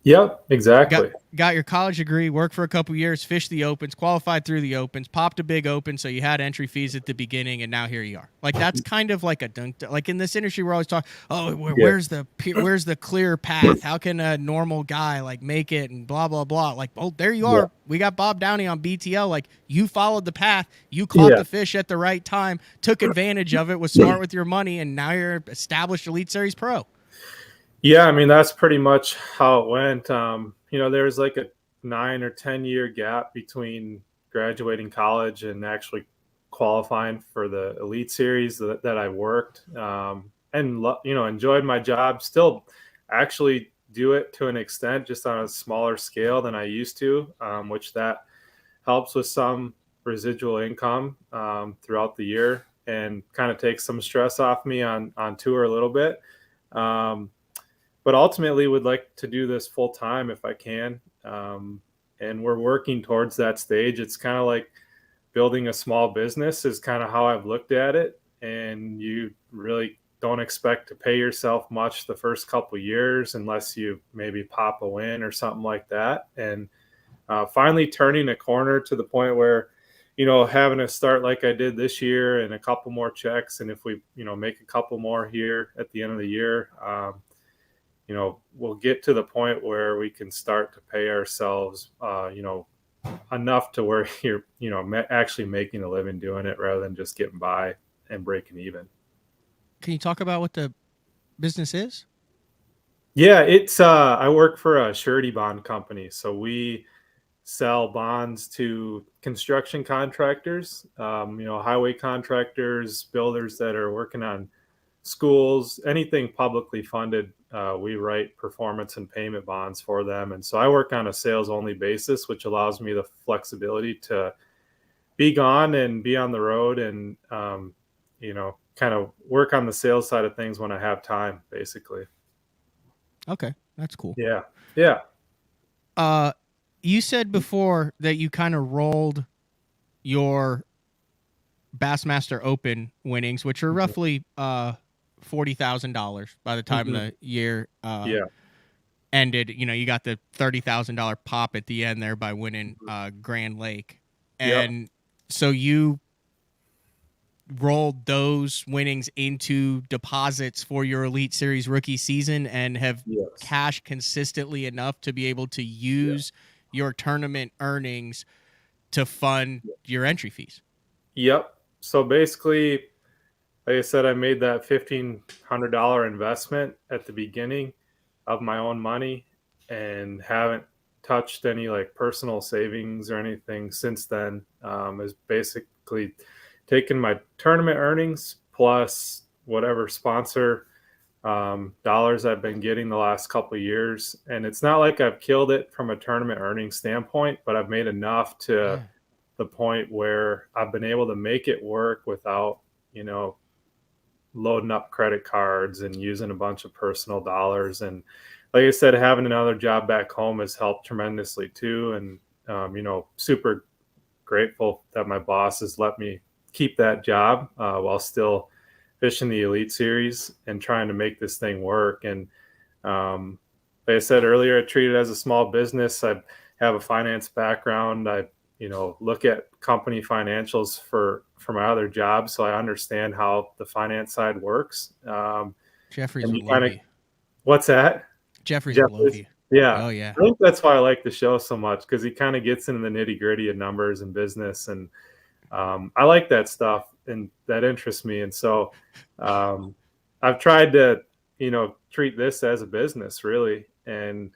Yep, exactly. Got your college degree, worked for a couple years, fished the opens, qualified through the opens, popped a big open, so you had entry fees at the beginning, and now here you are. Like that's kind of like a dunk. Like in this industry, we're always talking, oh, Yeah. where's the clear path? How can a normal guy like make it and blah blah blah? Like, oh, there you are. Yeah. We got Bob Downey on BTL. Like you followed the path, you caught the fish at the right time, took advantage of it, was smart with your money, and now you're established Elite Series pro. Yeah, I mean that's pretty much how it went. There was like a 9 or 10 year gap between graduating college and actually qualifying for the Elite Series that I worked, and enjoyed my job. Still, actually do it to an extent, just on a smaller scale than I used to, which that helps with some residual income throughout the year and kind of takes some stress off me on tour a little bit. But ultimately would like to do this full time if I can. And we're working towards that stage. It's kind of like building a small business is kind of how I've looked at it. And you really don't expect to pay yourself much the first couple of years unless you maybe pop a win or something like that. And finally turning a corner to the point where, having to start like I did this year and a couple more checks. And if we, make a couple more here at the end of the year, we'll get to the point where we can start to pay ourselves, enough to where you're, actually making a living doing it rather than just getting by and breaking even. Can you talk about what the business is? Yeah, it's I work for a surety bond company. So we sell bonds to construction contractors, highway contractors, builders that are working on schools, anything publicly funded. We write performance and payment bonds for them. And so I work on a sales only basis, which allows me the flexibility to be gone and be on the road and, kind of work on the sales side of things when I have time, basically. Okay. That's cool. Yeah. Yeah. You said before that you kind of rolled your Bassmaster Open winnings, which are roughly, $40,000 by the time the year ended. You got the $30,000 pop at the end there by winning Grand Lake, and so you rolled those winnings into deposits for your Elite Series rookie season and have cashed consistently enough to be able to use your tournament earnings to fund your entry fees. Yep. So basically, like I said, I made that $1,500 investment at the beginning of my own money and haven't touched any like personal savings or anything since then. Is basically taking my tournament earnings plus whatever sponsor dollars I've been getting the last couple of years. And it's not like I've killed it from a tournament earnings standpoint, but I've made enough to the point where I've been able to make it work without, loading up credit cards and using a bunch of personal dollars. And like I said, having another job back home has helped tremendously too. And, super grateful that my boss has let me keep that job while still fishing the Elite Series and trying to make this thing work. And like I said earlier, I treat it as a small business. I have a finance background. I look at company financials for my other job, so I understand how the finance side works. Jeffrey's would love you. What's that? Jeffrey's would love you. Yeah. Oh yeah. I think that's why I like the show so much, because he kind of gets into the nitty gritty of numbers and business, and I like that stuff and that interests me. And so I've tried to treat this as a business really, and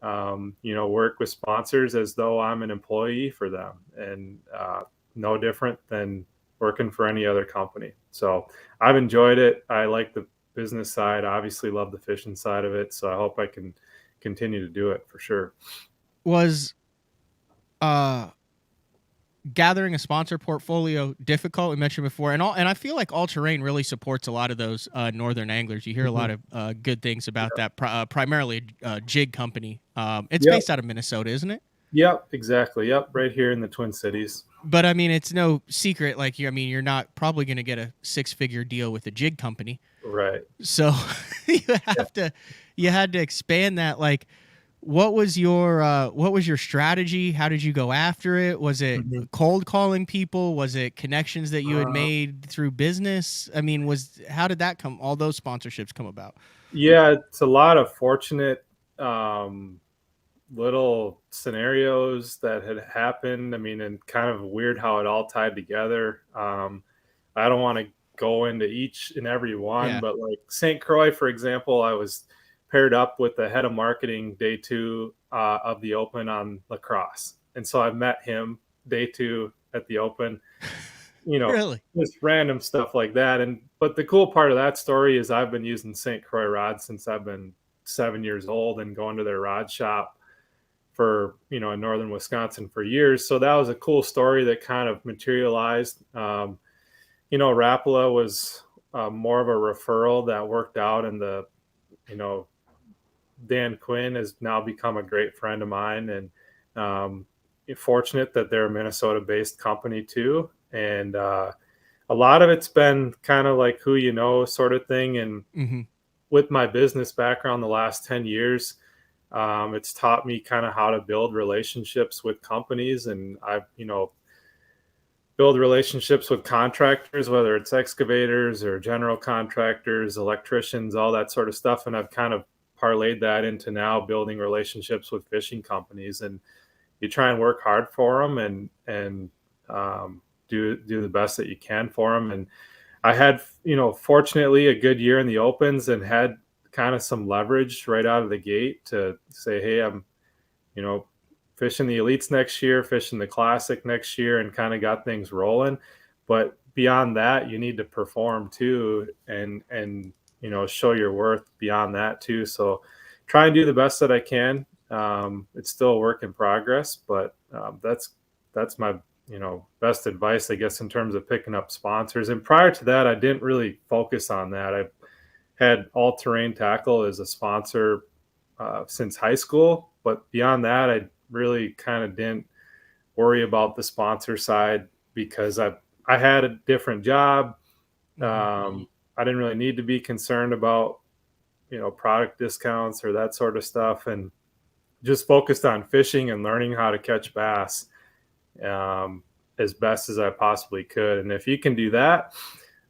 work with sponsors as though I'm an employee for them, and no different than working for any other company. So I've enjoyed it. I like the business side, obviously love the fishing side of it. So I hope I can continue to do it for sure. Was gathering a sponsor portfolio difficult? We mentioned before, and I feel like All Terrain really supports a lot of those northern anglers. You hear a lot of good things about that. Primarily a jig company. It's based out of Minnesota, isn't it? Yep, exactly. Yep, right here in the Twin Cities. But I mean, it's no secret. Like you're not probably going to get a 6-figure deal with a jig company, right? So you had to expand that. Like, what was your strategy? How did you go after it? Was it cold calling people? Was it connections that you had made through business? I mean, how did that come? All those sponsorships come about? Yeah, it's a lot of fortunate little scenarios that had happened. I mean, and kind of weird how it all tied together. I don't want to go into each and every one, Yeah. but like St. Croix, for example, I was paired up with the head of marketing day 2 of the Open on lacrosse. And so I met him day 2 at the Open, Really? just random stuff like that. But the cool part of that story is I've been using St. Croix rods since I've been 7 years old and going to their rod shop for, in northern Wisconsin for years. So that was a cool story that kind of materialized. Rapala was more of a referral that worked out, and Dan Quinn has now become a great friend of mine, and fortunate that they're a Minnesota-based company too. And a lot of it's been kind of like who you know sort of thing. And with my business background the last 10 years, it's taught me kind of how to build relationships with companies. And I've, build relationships with contractors, whether it's excavators or general contractors, electricians, all that sort of stuff. And I've kind of parlayed that into now building relationships with fishing companies. And you try and work hard for them and do the best that you can for them. And I had, fortunately a good year in the Opens and had kind of some leverage right out of the gate to say, hey, I'm, fishing the elites next year, fishing the classic next year, and kind of got things rolling. But beyond that, you need to perform too, and show your worth beyond that too. So try and do the best that I can. It's still a work in progress, but that's my best advice, I guess, in terms of picking up sponsors. And prior to that, I didn't really focus on that. I had All Terrain Tackle as a sponsor since high school, but beyond that, I really kind of didn't worry about the sponsor side because I had a different job. I didn't really need to be concerned about product discounts or that sort of stuff, and just focused on fishing and learning how to catch bass as best as I possibly could. And if you can do that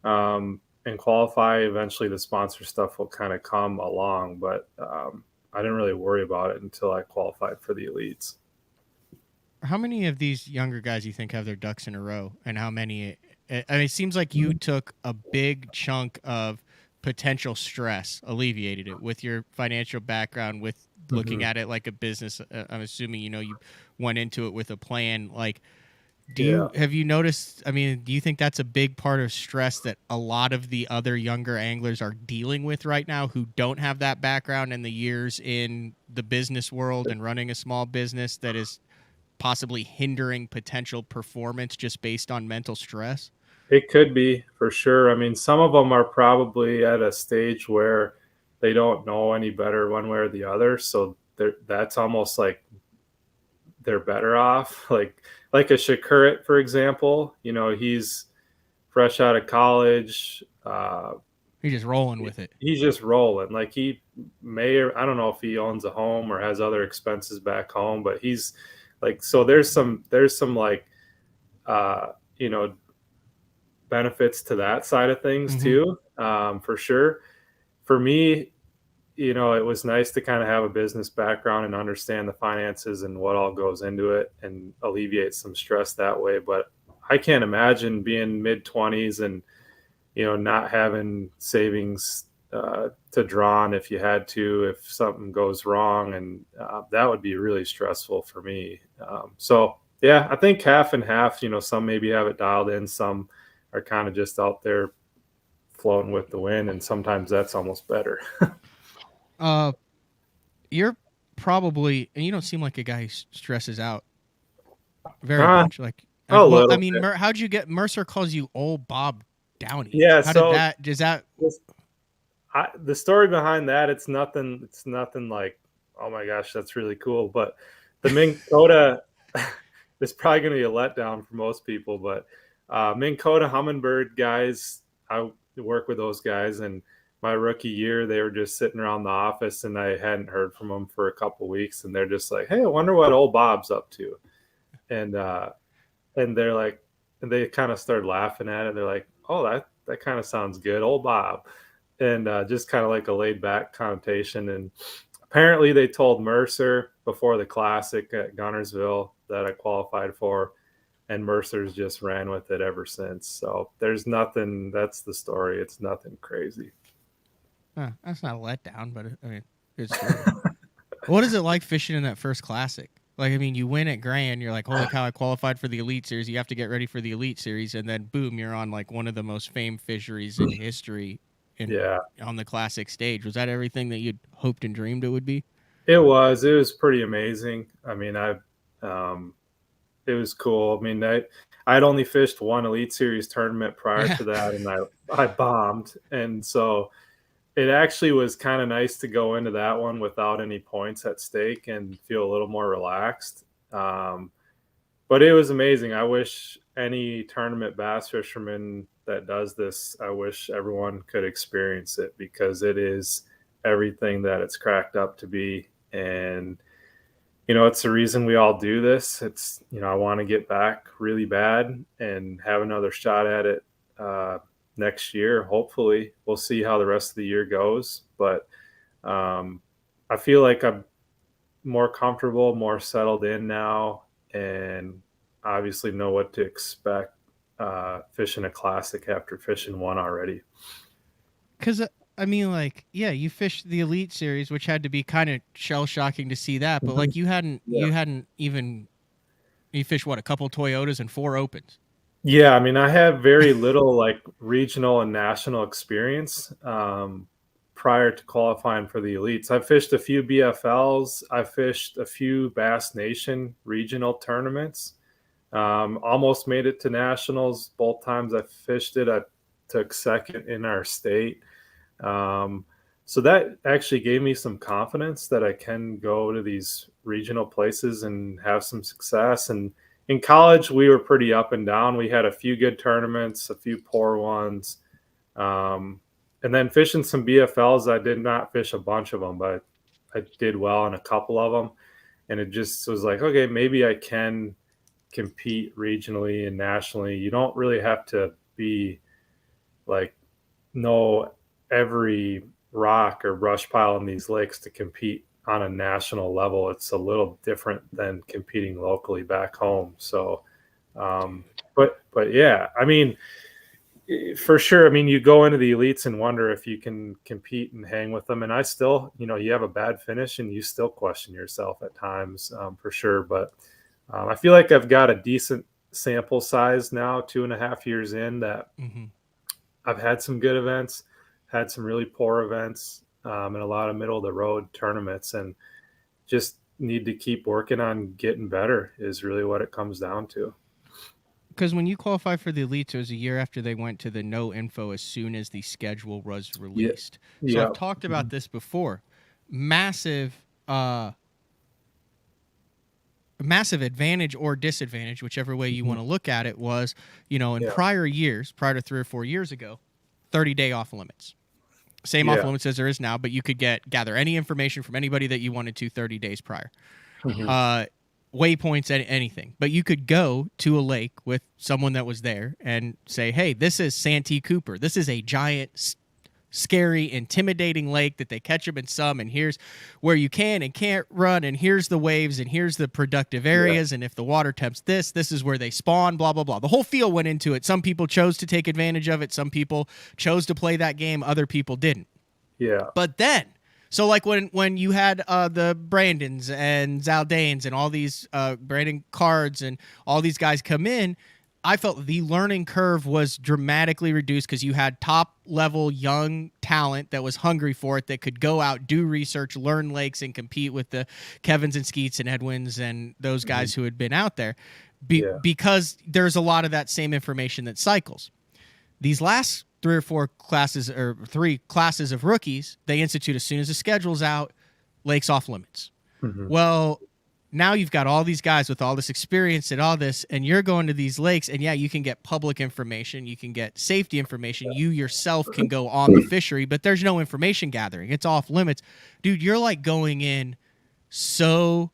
and qualify, eventually the sponsor stuff will kind of come along. But I didn't really worry about it until I qualified for the elites. How many of these younger guys you think have their ducks in a row, and how many? I mean, it seems like you took a big chunk of potential stress, alleviated it with your financial background, with looking at it like a business. I'm assuming you went into it with a plan. Like, have you noticed? I mean, do you think that's a big part of stress that a lot of the other younger anglers are dealing with right now, who don't have that background and the years in the business world and running a small business, that is possibly hindering potential performance just based on mental stress? It could be, for sure. I mean, some of them are probably at a stage where they don't know any better one way or the other. So that's almost like they're better off. Like a Shakurit, for example, he's fresh out of college. He's just rolling with it. He's just rolling. Like he I don't know if he owns a home or has other expenses back home, but he's like, so there's some like, benefits to that side of things too, for sure. For me, it was nice to kind of have a business background and understand the finances and what all goes into it and alleviate some stress that way. But I can't imagine being mid-20s and, not having savings to draw on if you had to, if something goes wrong. And that would be really stressful for me. So, yeah, I think half and half, some maybe have it dialed in, some are kind of just out there floating with the wind, and sometimes that's almost better. You're probably, and you don't seem like a guy who stresses out very much. Like, well, I mean, how'd you get? Mercer calls you old Bob Downey. Yeah. The story behind that, it's nothing like, oh my gosh, that's really cool. But the Minn Kota is probably going to be a letdown for most people. But Minn Kota Humminbird guys, I work with those guys, and my rookie year, they were just sitting around the office, and I hadn't heard from them for a couple weeks, and they're just like, "Hey, I wonder what old Bob's up to," and they're like, and they kind of started laughing at it. They're like, "Oh, that kind of sounds good, old Bob," and just kind of like a laid back connotation. And apparently, they told Mercer before the Classic at Gunnersville that I qualified for, and Mercer's just ran with it ever since. So there's nothing. That's the story. It's nothing crazy. That's not a letdown, but I mean, it's true. What is it like fishing in that first Classic? Like, I mean, you win at Grand, you're like, holy cow, I qualified for the Elite Series. You have to get ready for the Elite Series, and then boom, you're on like one of the most famed fisheries in history on the Classic stage. Was that everything that you'd hoped and dreamed it would be? It was pretty amazing. I mean, it was cool. I mean, I'd only fished one Elite Series tournament prior to that, and I bombed. And so it actually was kind of nice to go into that one without any points at stake and feel a little more relaxed. But it was amazing. I wish any tournament bass fisherman that does this, I wish everyone could experience it, because it is everything that it's cracked up to be. And it's the reason we all do this. It's, I want to get back really bad and have another shot at it next year. Hopefully. We'll see how the rest of the year goes. But I feel like I'm more comfortable, more settled in now, and obviously know what to expect fishing a Classic after fishing one already. Because I mean, like, yeah, you fished the Elite Series, which had to be kind of shell-shocking to see that, but like you hadn't even fished a couple Toyotas and 4 Opens. Yeah, I mean, I have very little like regional and national experience prior to qualifying for the Elites. I fished a few BFLs. I fished a few Bass Nation regional tournaments. Almost made it to nationals both times I fished it. I took second in our state. So that actually gave me some confidence that I can go to these regional places and have some success. And in college, we were pretty up and down. We had a few good tournaments, a few poor ones. And then fishing some BFLs, I did not fish a bunch of them, but I did well in a couple of them. And it just was like, okay, maybe I can compete regionally and nationally. You don't really have to be like, know every rock or brush pile in these lakes to compete on a national level. It's a little different than competing locally back home. So, but yeah, I mean, for sure. I mean, you go into the Elites and wonder if you can compete and hang with them. And I still, you have a bad finish and you still question yourself at times, for sure. But I feel like I've got a decent sample size now, 2.5 years in, that I've had some good events, had some really poor events, and a lot of middle of the road tournaments, and just need to keep working on getting better is really what it comes down to. Because when you qualified for the Elites, it was a year after they went to the no info as soon as the schedule was released. So I've talked about this before. Massive advantage or disadvantage, whichever way you want to look at it, was, in prior years, prior to 3 or 4 years ago, 30-day off limits. Same off limits as there is now, but you could gather any information from anybody that you wanted to 30 days prior. Waypoints, anything. But you could go to a lake with someone that was there and say, hey, this is Santee Cooper. This is a giant, scary, intimidating lake that they catch them in some, and here's where you can and can't run, and here's the waves, and here's the productive areas, and if the water temp's this is where they spawn, blah, blah, blah. The whole field went into it. Some people chose to take advantage of it. Some people chose to play that game. Other people didn't. Yeah. But then, so like when you had the Brandons and Zaldanes and all these Brandon Cards and all these guys come in, I felt the learning curve was dramatically reduced because you had top-level young talent that was hungry for it, that could go out, do research, learn lakes, and compete with the Kevins and Skeets and Edwins and those guys who had been out there because there's a lot of that same information that cycles. These last 3 or 4 classes, or 3 classes of rookies, they institute as soon as the schedule's out, lakes off limits. Well, now you've got all these guys with all this experience and all this, and you're going to these lakes, and yeah, you can get public information, you can get safety information, you yourself can go on the fishery, but there's no information gathering. It's off limits. Dude, you're like going in, so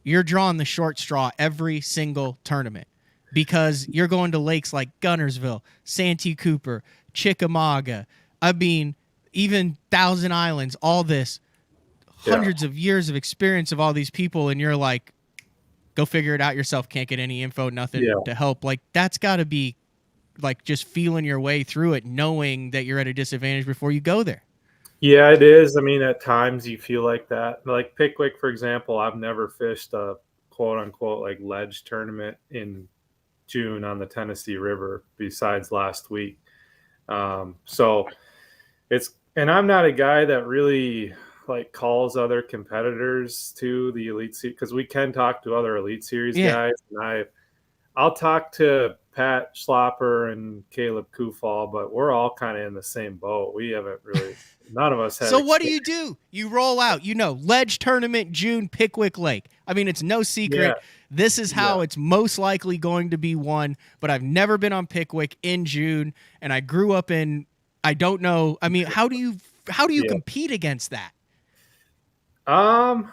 you're drawing the short straw every single tournament because you're going to lakes like Gunnersville, Santee Cooper, Chickamauga, I mean, even Thousand Islands, all this. Hundreds of years of experience of all these people, and you're like, go figure it out yourself. Can't get any info, nothing to help. Like, that's got to be like just feeling your way through it, knowing that you're at a disadvantage before you go there. Yeah, it is. I mean, at times you feel like that. Like Pickwick, for example, I've never fished a quote unquote like ledge tournament in June on the Tennessee River besides last week. So it's, and I'm not a guy that really like calls other competitors to the Elite Series, because we can talk to other Elite Series guys, and I'll talk to Pat Schlopper and Caleb Kufal, but we're all kind of in the same boat. We haven't really, none of us have. So what do? You roll out, ledge tournament, June, Pickwick Lake. I mean, it's no secret. This is how it's most likely going to be won, but I've never been on Pickwick in June, and I grew up in, I don't know. I mean, how do you compete against that? Man,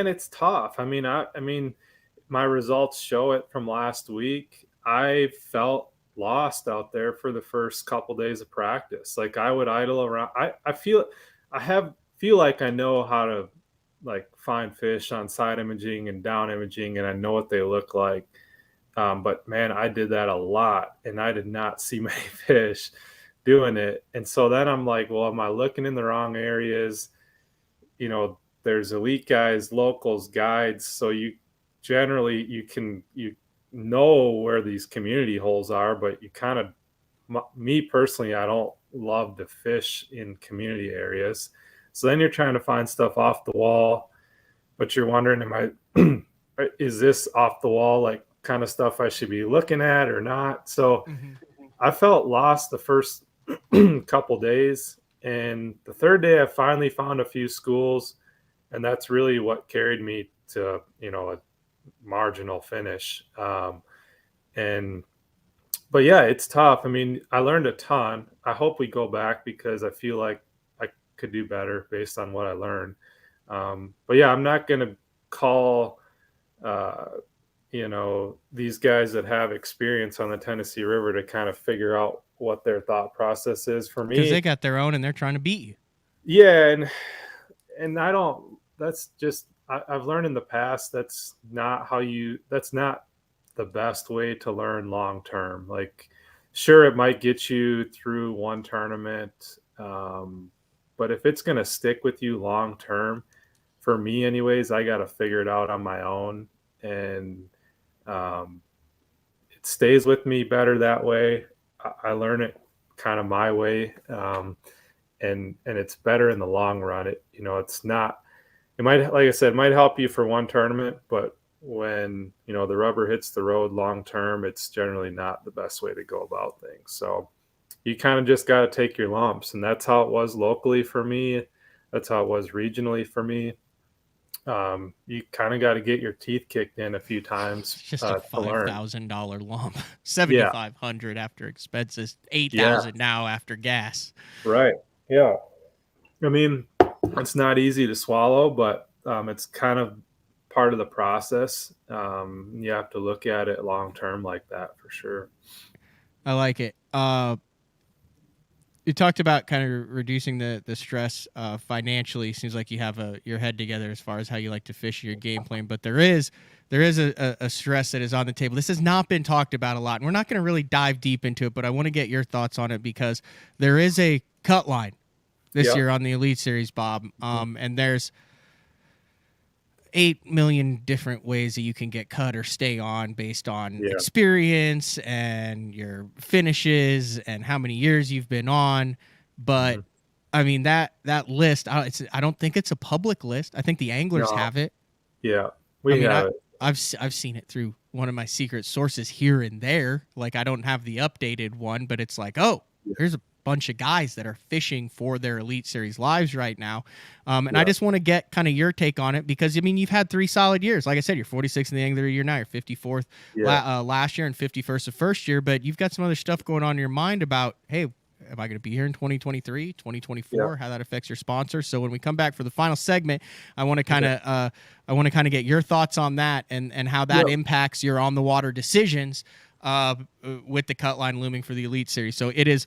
it's tough. I mean, my results show it from last week. I felt lost out there for the first couple days of practice. Like, I would idle around. I feel like I know how to like find fish on side imaging and down imaging, and I know what they look like. But man, I did that a lot, and I did not see many fish doing it. And so then I'm like, well, am I looking in the wrong areas? There's elite guys, locals, guides. So you know where these community holes are, but you kind of, me personally, I don't love to fish in community areas. So then you're trying to find stuff off the wall, but you're wondering, is this off the wall, like kind of stuff I should be looking at or not? So I felt lost the first couple days. And the third day, I finally found a few schools, and that's really what carried me to, a marginal finish. But yeah, it's tough. I mean, I learned a ton. I hope we go back because I feel like I could do better based on what I learned. But yeah, I'm not going to call, these guys that have experience on the Tennessee River to kind of figure out what their thought process is. For me, because they got their own and they're trying to beat you. Yeah. And I don't, that's just, I've learned in the past, that's not the best way to learn long-term. Like, sure, it might get you through one tournament. But if it's going to stick with you long-term, for me anyways, I got to figure it out on my own. And it stays with me better that way. I learn it kind of my way. And it's better in the long run. It's not, it might, like I said, it might help you for one tournament, but when, the rubber hits the road long-term, it's generally not the best way to go about things. So you kind of just got to take your lumps, and that's how it was locally for me. That's how it was regionally for me. You kind of got to get your teeth kicked in a few times. Just a $5,000 lump, $7,500 after expenses, $8,000 now after gas. Right. Yeah. I mean, it's not easy to swallow, but it's kind of part of the process. You have to look at it long term like that for sure. I like it. You talked about kind of reducing the stress financially. Seems like you have your head together as far as how you like to fish your game plan, but there is a stress that is on the table. This has not been talked about a lot, and we're not going to really dive deep into it, but I want to get your thoughts on it because there is a cut line this year on the Elite Series, Bob. And there's 8 million different ways that you can get cut or stay on based on experience and your finishes and how many years you've been on. But I mean, that list, I don't think it's a public list. I think the anglers have it. Yeah, we have it. I've seen it through one of my secret sources here and there. Like, I don't have the updated one, but it's like, oh, here's bunch of guys that are fishing for their Elite Series lives right now. And I just want to get kind of your take on it, because, I mean, you've had 3 solid years. Like I said, you're 46th in the Angler year now. You're 54th last year and 51st the first year. But you've got some other stuff going on in your mind about, hey, am I going to be here in 2023, 2024? How that affects your sponsor. So when we come back for the final segment, I want to kind of get your thoughts on that and how that impacts your on the water decisions with the cut line looming for the Elite Series. So it is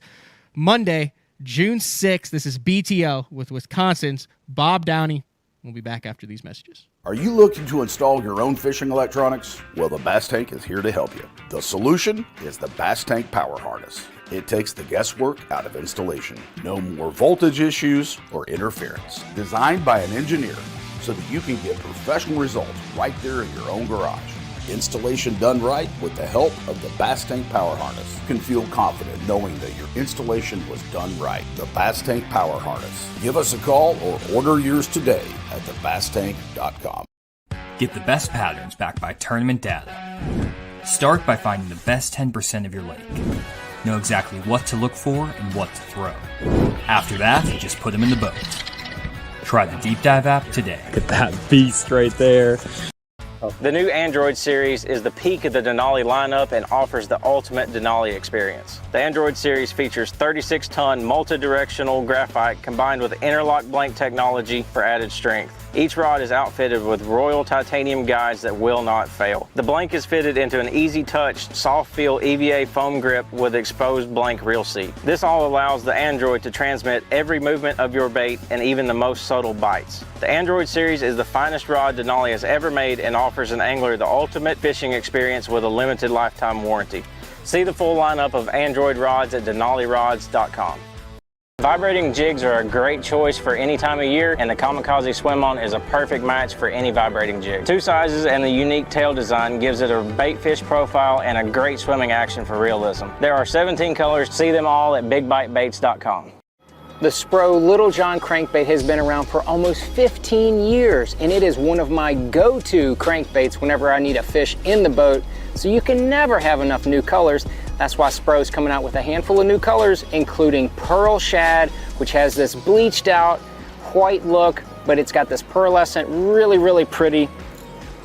Monday, June 6th. This is BTL with Wisconsin's Bob Downey. We'll be back after these messages. Are you looking to install your own fishing electronics? Well, the Bass Tank is here to help you. The solution is the Bass Tank Power Harness. It takes the guesswork out of installation. No more voltage issues or interference. Designed by an engineer so that you can get professional results right there in your own garage. Installation done right with the help of the Bass Tank Power Harness. You can feel confident knowing that your installation was done right. The Bass Tank Power Harness. Give us a call or order yours today at thebasstank.com. Get the best patterns backed by tournament data. Start by finding the best 10% of your lake. Know exactly what to look for and what to throw. After that, just put them in the boat. Try the Deep Dive app today. Look at that beast right there. The new Android series is the peak of the Denali lineup and offers the ultimate Denali experience. The Android series features 36-ton multi-directional graphite combined with interlock blank technology for added strength. Each rod is outfitted with Royal titanium guides that will not fail. The blank is fitted into an easy-touch, soft-feel EVA foam grip with exposed blank reel seat. This all allows the Android to transmit every movement of your bait and even the most subtle bites. The Android series is the finest rod Denali has ever made and offers an angler the ultimate fishing experience with a limited lifetime warranty. See the full lineup of Android rods at denalirods.com. Vibrating jigs are a great choice for any time of year, and the Kamikaze Swim-On is a perfect match for any vibrating jig. 2 sizes and the unique tail design gives it a bait fish profile and a great swimming action for realism. There are 17 colors. See them all at bigbitebaits.com. The Spro Little John crankbait has been around for almost 15 years, and it is one of my go-to crankbaits whenever I need a fish in the boat, so you can never have enough new colors. That's why Spro's coming out with a handful of new colors, including Pearl Shad, which has this bleached out white look, but it's got this pearlescent, really, really pretty.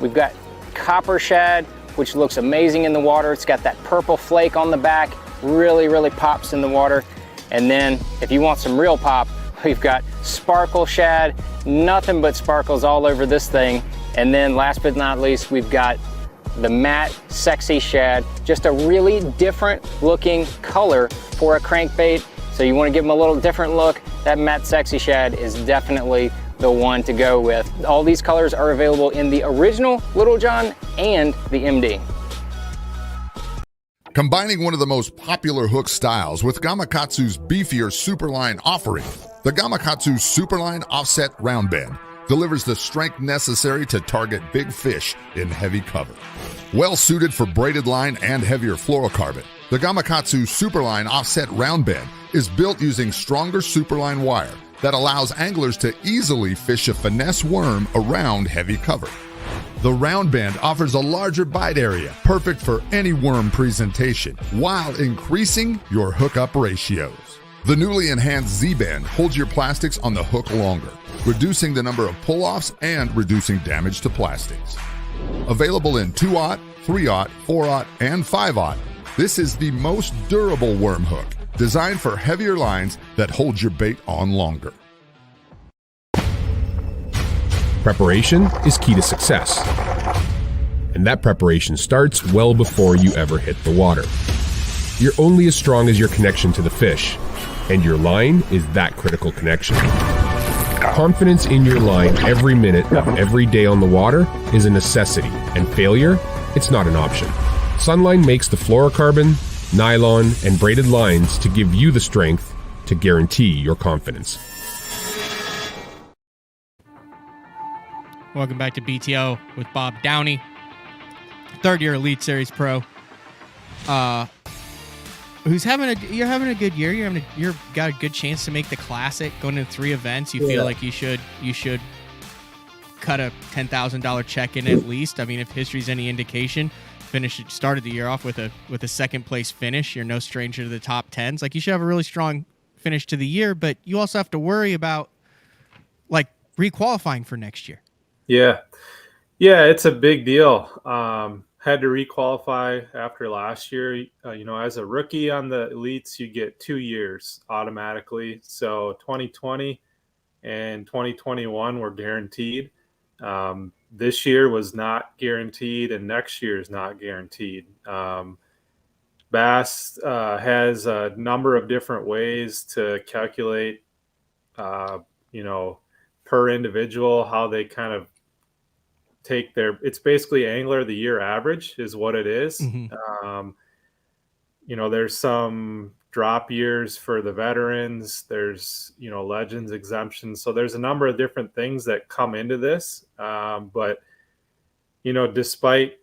We've got Copper Shad, which looks amazing in the water. It's got that purple flake on the back, really, really pops in the water. And then if you want some real pop, we've got Sparkle Shad, nothing but sparkles all over this thing. And then last but not least, we've got the matte Sexy Shad, just a really different looking color for a crankbait. So you want to give them a little different look, that matte Sexy Shad is definitely the one to go with. All these colors are available in the original Little John and the MD. Combining one of the most popular hook styles with Gamakatsu's beefier Superline offering, the Gamakatsu Superline Offset Round Bend delivers the strength necessary to target big fish in heavy cover. Well suited for braided line and heavier fluorocarbon, the Gamakatsu Superline Offset Round Bend is built using stronger Superline wire that allows anglers to easily fish a finesse worm around heavy cover. The round bend offers a larger bite area, perfect for any worm presentation, while increasing your hookup ratios. The newly enhanced Z-Bend holds your plastics on the hook longer, reducing the number of pull-offs and reducing damage to plastics. Available in 2/0, 3/0, 4/0, and 5/0, this is the most durable worm hook, designed for heavier lines that hold your bait on longer. Preparation is key to success. And that preparation starts well before you ever hit the water. You're only as strong as your connection to the fish, and your line is that critical connection. Confidence in your line every minute of every day on the water is a necessity, and failure, it's not an option. Sunline makes the fluorocarbon, nylon, and braided lines to give you the strength to guarantee your confidence. Welcome back to BTO with Bob Downey, third-year Elite Series pro. You're having a good year. You've got a good chance to make the Classic. Going to 3 events, you feel like you should cut a $10,000 check in at least. I mean, if history's any indication, started the year off with a second place finish. You're no stranger to the top 10s. Like, you should have a really strong finish to the year, but you also have to worry about like requalifying for next year. Yeah. Yeah, it's a big deal. Had to requalify after last year. As a rookie on the elites, you get 2 years automatically. So 2020 and 2021 were guaranteed. This year was not guaranteed, and next year is not guaranteed. Bass has a number of different ways to calculate, per individual, how they kind of take it's basically angler of the year average is what it is. There's some drop years for the veterans, there's legends exemptions, so there's a number of different things that come into this, but despite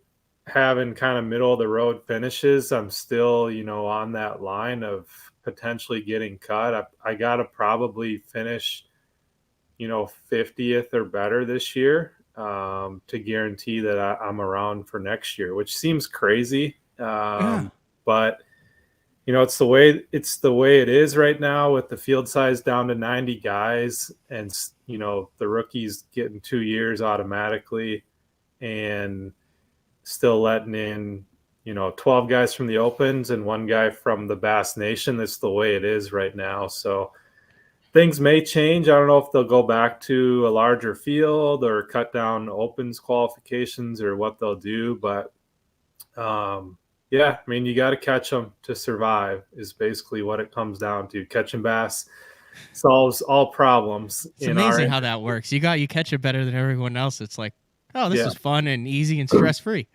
having kind of middle of the road finishes, I'm still on that line of potentially getting cut. I gotta probably finish 50th or better this year to guarantee that I'm around for next year, which seems crazy. But it's the way it is right now with the field size down to 90 guys, and the rookies getting 2 years automatically, and still letting in 12 guys from the opens and 1 guy from the Bass Nation. That's the way it is right now. So things may change. I don't know if they'll go back to a larger field or cut down opens qualifications or what they'll do. But you got to catch them to survive is basically what it comes down to. Catching bass solves all problems. It's amazing how that works. You catch it better than everyone else. It's like, oh, this is fun and easy and stress-free.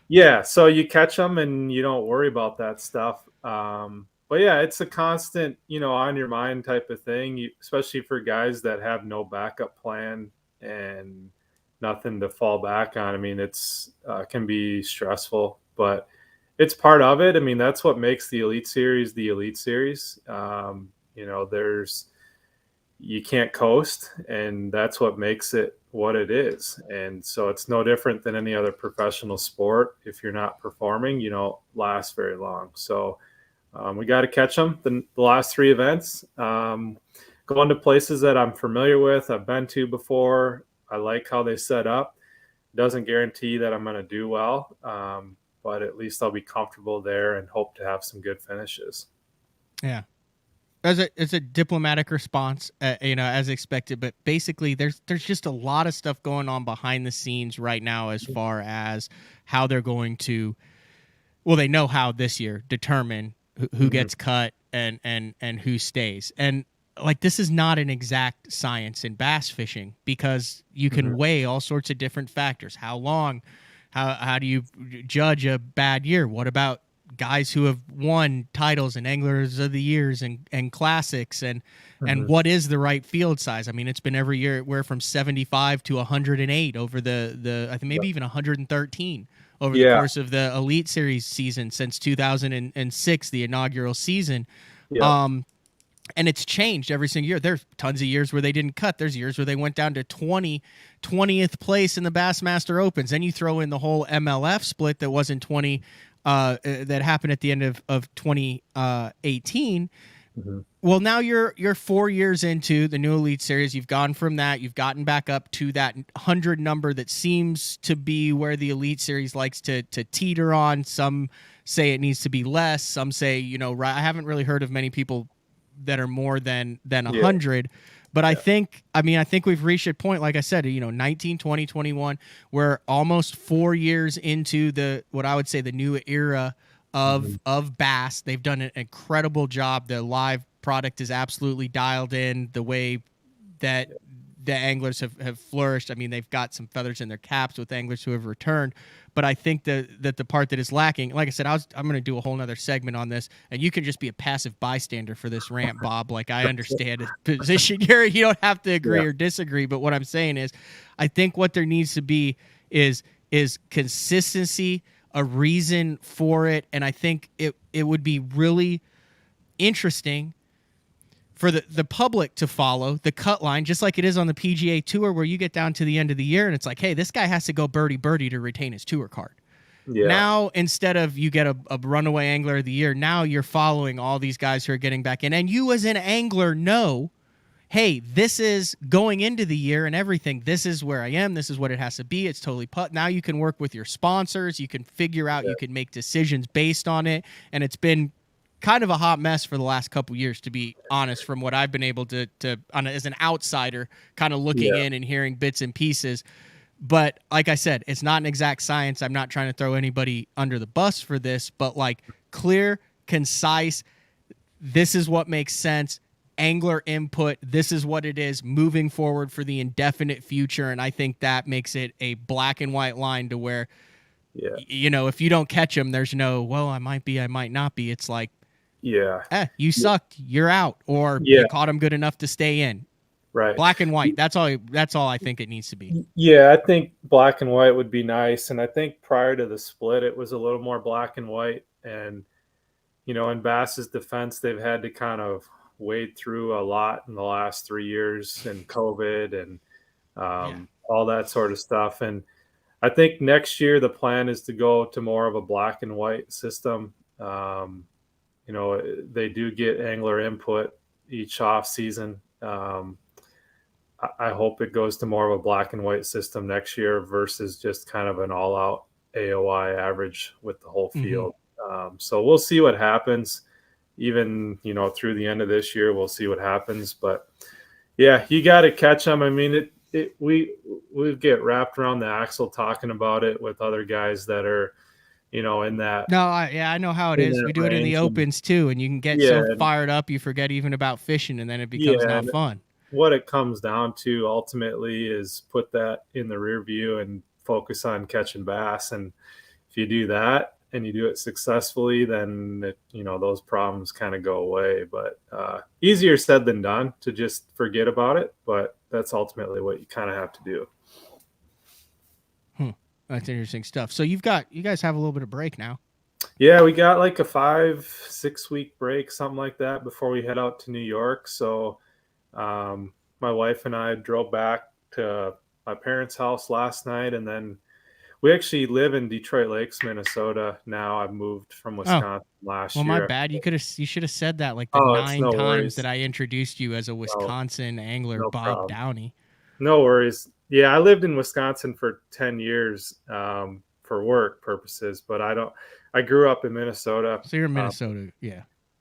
Yeah, so you catch them and you don't worry about that stuff. But yeah, it's a constant, on your mind type of thing, especially for guys that have no backup plan and nothing to fall back on. I mean, it's can be stressful, but it's part of it. I mean, that's what makes the Elite Series the Elite Series. You can't coast, and that's what makes it what it is. And so it's no different than any other professional sport. If you're not performing, you don't last very long. So we got to catch them. The last 3 events, going to places that I'm familiar with, I've been to before. I like how they set up. Doesn't guarantee that I'm going to do well, but at least I'll be comfortable there and hope to have some good finishes. Yeah. It's a diplomatic response, as expected. But basically, there's just a lot of stuff going on behind the scenes right now as far as how they're going to. Well, they know how this year determine who gets cut and who stays. And like, this is not an exact science in bass fishing because you can weigh all sorts of different factors. How long? How do you judge a bad year? What about guys who have won titles and anglers of the years and classics and what is the right field size? I mean, it's been every year where from 75 to 108 over the I think maybe even 113 over the course of the Elite Series season since 2006, the inaugural season. And it's changed every single year. There's tons of years where they didn't cut. There's years where they went down to 20th place in the Bassmaster Opens. Then you throw in the whole MLF split that wasn't 20 that happened at the end of 2018. Well, now you're 4 years into the new Elite Series. You've gone from that. You've gotten back up to that 100 number that seems to be where the Elite Series likes to teeter on. Some say it needs to be less. Some say, I haven't really heard of many people that are more than 100. But I think we've reached a point, like I said, 19, 20, 21, we're almost 4 years into what I would say the new era of bass. They've done an incredible job. The live product is absolutely dialed in the way that the anglers have flourished. I mean, they've got some feathers in their caps with anglers who have returned. But I think that the part that is lacking, like I said, I'm going to do a whole nother segment on this, and you can just be a passive bystander for this rant, Bob. Like, I understand the position here. You don't have to agree or disagree. But what I'm saying is, I think what there needs to be is consistency, a reason for it, and I think it would be really interesting for the public to follow the cut line, just like it is on the PGA Tour, where you get down to the end of the year and it's like, hey, this guy has to go birdie to retain his tour card. Yeah. Now, instead of you get a runaway angler of the year, now you're following all these guys who are getting back in. And you as an angler know, hey, this is going into the year and everything. This is where I am. This is what it has to be. It's totally put. Now you can work with your sponsors. You can figure out, you can make decisions based on it. And it's been kind of a hot mess for the last couple years, to be honest, from what I've been able to as an outsider, kind of looking in and hearing bits and pieces. But like I said, it's not an exact science. I'm not trying to throw anybody under the bus for this, but like clear, concise, this is what makes sense. Angler input, this is what it is moving forward for the indefinite future. And I think that makes it a black and white line to where, you know, if you don't catch them, there's no, well, I might be, I might not be. It's like, you sucked, you're out, or you caught them good enough to stay in. Right. Black and white. That's all I think it needs to be. Yeah, I think black and white would be nice. And I think prior to the split, it was a little more black and white. And, you know, in Bass's defense, they've had to kind of wade through a lot in the last 3 years and COVID and all that sort of stuff. And I think next year the plan is to go to more of a black and white system. You know, they do get angler input each off season. I hope it goes to more of a black and white system next year versus just kind of an all out AOI average with the whole field. So we'll see what happens. Even, you know, through the end of this year, we'll see what happens. But yeah, you got to catch them. I mean, we get wrapped around the axle talking about it with other guys that are, you know, in that. No, I know how it is. We do it in the opens too, and you can get so fired up you forget even about fishing, and then it becomes not fun. What it comes down to ultimately is put that in the rear view and focus on catching bass. And if you do that and you do it successfully, then you know, those problems kind of go away. But easier said than done to just forget about it. But that's ultimately what you kind of have to do. That's interesting stuff. So you guys have a little bit of break now. Yeah, we got like a 5-6 week break, something like that, before we head out to New York. So my wife and I drove back to my parents' house last night, and then we actually live in Detroit Lakes, Minnesota now. I've moved from Wisconsin last year. Well, my bad. You should have said that like the 9 times worries. That I introduced you as a Wisconsin angler, Bob problem. Downey. No worries. Yeah, I lived in Wisconsin for 10 years for work purposes, but I grew up in Minnesota. So you're in Minnesota,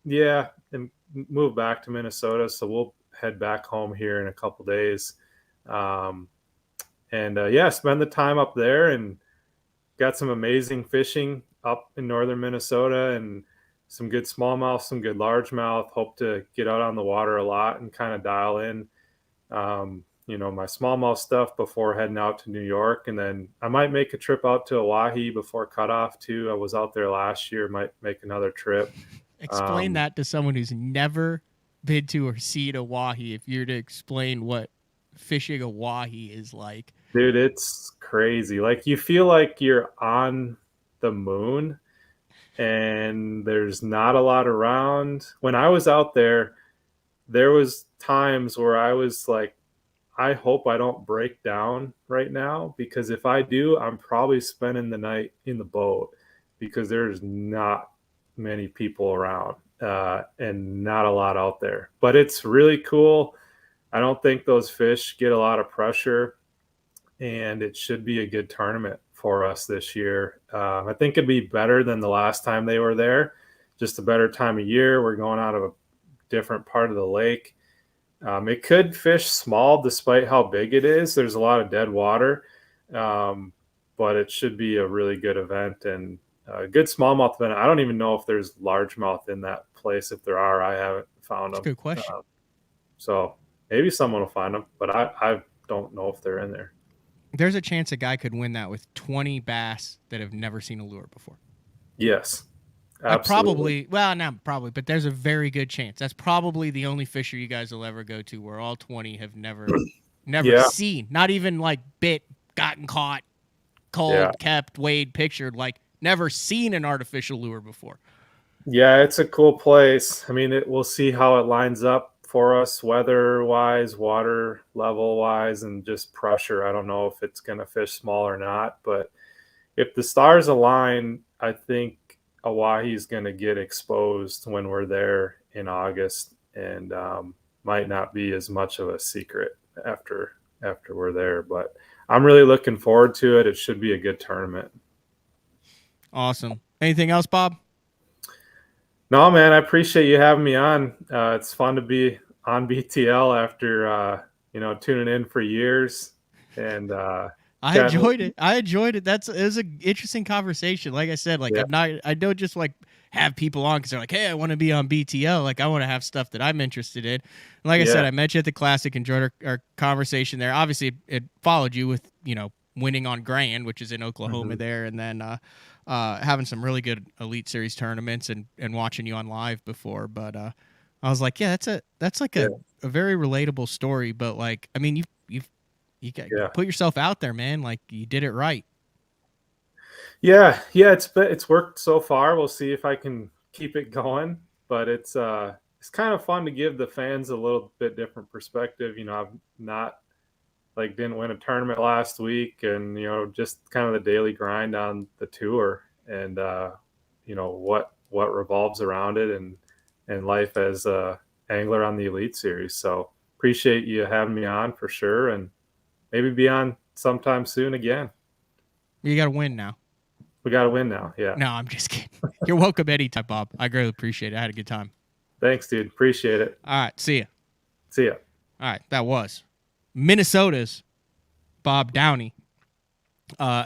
Yeah, and moved back to Minnesota, so we'll head back home here in a couple days. Spend the time up there, and got some amazing fishing up in northern Minnesota, and some good smallmouth, some good largemouth. Hope to get out on the water a lot and kind of dial in you know, my smallmouth stuff before heading out to New York. And then I might make a trip out to Oahe before cutoff too. I was out there last year, might make another trip. Explain that to someone who's never been to or seen Oahe, if you're to explain what fishing Oahe is like. Dude, it's crazy. Like, you feel like you're on the moon and there's not a lot around. When I was out there was times where I was like, I hope I don't break down right now, because if I do, I'm probably spending the night in the boat, because there's not many people around and not a lot out there. But it's really cool. I don't think those fish get a lot of pressure, and it should be a good tournament for us this year. I think it'd be better than the last time they were there, just a better time of year. We're going out of a different part of the lake. It could fish small despite how big it is. There's a lot of dead water, but it should be a really good event and a good smallmouth event. I don't even know if there's largemouth in that place. If there are, I haven't found them. That's a good question. So maybe someone will find them, but I don't know if they're in there. There's a chance a guy could win that with 20 bass that have never seen a lure before. Yes. Absolutely. Not probably, but there's a very good chance. That's probably the only fisher you guys will ever go to where all 20 have never seen, not even like bit, gotten caught, cold, kept, weighed, pictured, like never seen an artificial lure before. Yeah, it's a cool place. I mean, we'll see how it lines up for us weather-wise, water level-wise, and just pressure. I don't know if it's going to fish small or not, but if the stars align, I think Oahu's going to get exposed when we're there in August, and might not be as much of a secret after we're there. But I'm really looking forward to it. It should be a good tournament. Awesome. Anything else, Bob? No, man, I appreciate you having me on. It's fun to be on BTL after tuning in for years, and I enjoyed it. It was an interesting conversation. Like I said, I don't just like have people on because they're like, hey, I want to be on BTL. Like, I want to have stuff that I'm interested in. And like I said, I met you at the Classic, enjoyed our conversation there. Obviously, it followed you with, winning on Grand, which is in Oklahoma there, and then having some really good Elite Series tournaments and watching you on live before. But I was like, yeah, that's like a very relatable story. But like, I mean, you put yourself out there, man. Like, you did it right. Yeah, it's worked so far. We'll see if I can keep it going. But it's kind of fun to give the fans a little bit different perspective. I've not didn't win a tournament last week, and just kind of the daily grind on the tour, and what revolves around it, and life as a angler on the Elite Series. So appreciate you having me on for sure, and maybe be on sometime soon again. You got to win now. We got to win now. Yeah. No, I'm just kidding. You're welcome anytime, Bob. I greatly appreciate it. I had a good time. Thanks, dude. Appreciate it. All right. See ya. See ya. All right. That was Minnesota's Bob Downey.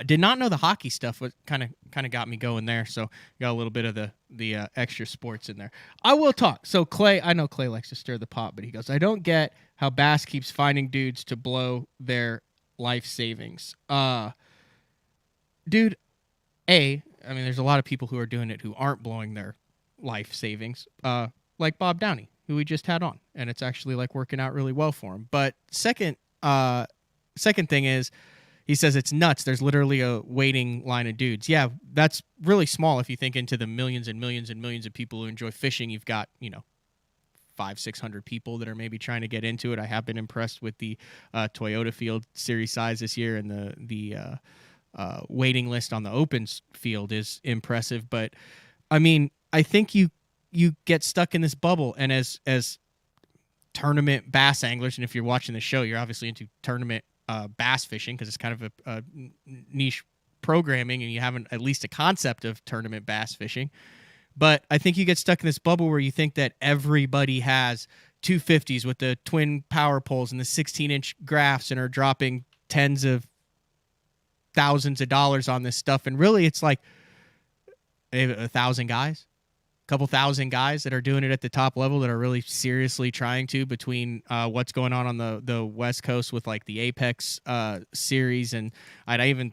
Did not know the hockey stuff. Was kind of got me going there. So got a little bit of the extra sports in there. I will talk. So Clay, I know Clay likes to stir the pot, but he goes, I don't get how Bass keeps finding dudes to blow their life savings. Dude, I mean, there's a lot of people who are doing it who aren't blowing their life savings, like Bob Downey, who we just had on, and it's actually working out really well for him. But second thing is, he says it's nuts. There's literally a waiting line of dudes. Yeah, that's really small if you think into the millions and millions and millions of people who enjoy fishing. You've got 500-600 people that are maybe trying to get into it. I have been impressed with the Toyota field series size this year, and the waiting list on the Opens field is impressive. But I mean, I think you get stuck in this bubble, and as tournament bass anglers, and if you're watching the show, you're obviously into tournament bass fishing because it's kind of a niche programming, and you have at least a concept of tournament bass fishing. But I think you get stuck in this bubble where you think that everybody has 250s with the twin power poles and the 16-inch graphs and are dropping tens of thousands of dollars on this stuff. And really, it's like 1,000 guys, a couple thousand guys that are doing it at the top level that are really seriously trying to, between what's going on the West Coast with the Apex series. And I'd even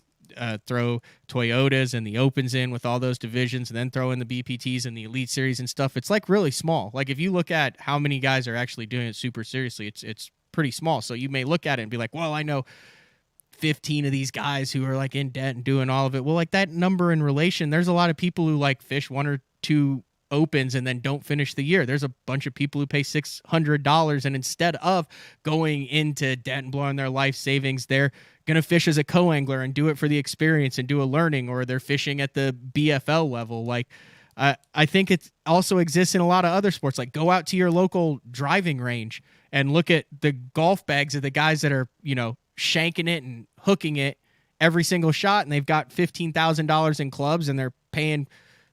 throw Toyotas and the Opens in with all those divisions, and then throw in the BPTs and the Elite Series and stuff. It's really small. If you look at how many guys are actually doing it super seriously, it's pretty small. So you may look at it and be like, well, I know 15 of these guys who are in debt and doing all of it. Well, that number in relation, there's a lot of people who fish one or two Opens and then don't finish the year. There's a bunch of people who pay $600, and instead of going into debt and blowing their life savings, they're going to fish as a co-angler and do it for the experience and do a learning, or they're fishing at the BFL level. I think it also exists in a lot of other sports. Go out to your local driving range and look at the golf bags of the guys that are, shanking it and hooking it every single shot, and they've got $15,000 in clubs, and they're paying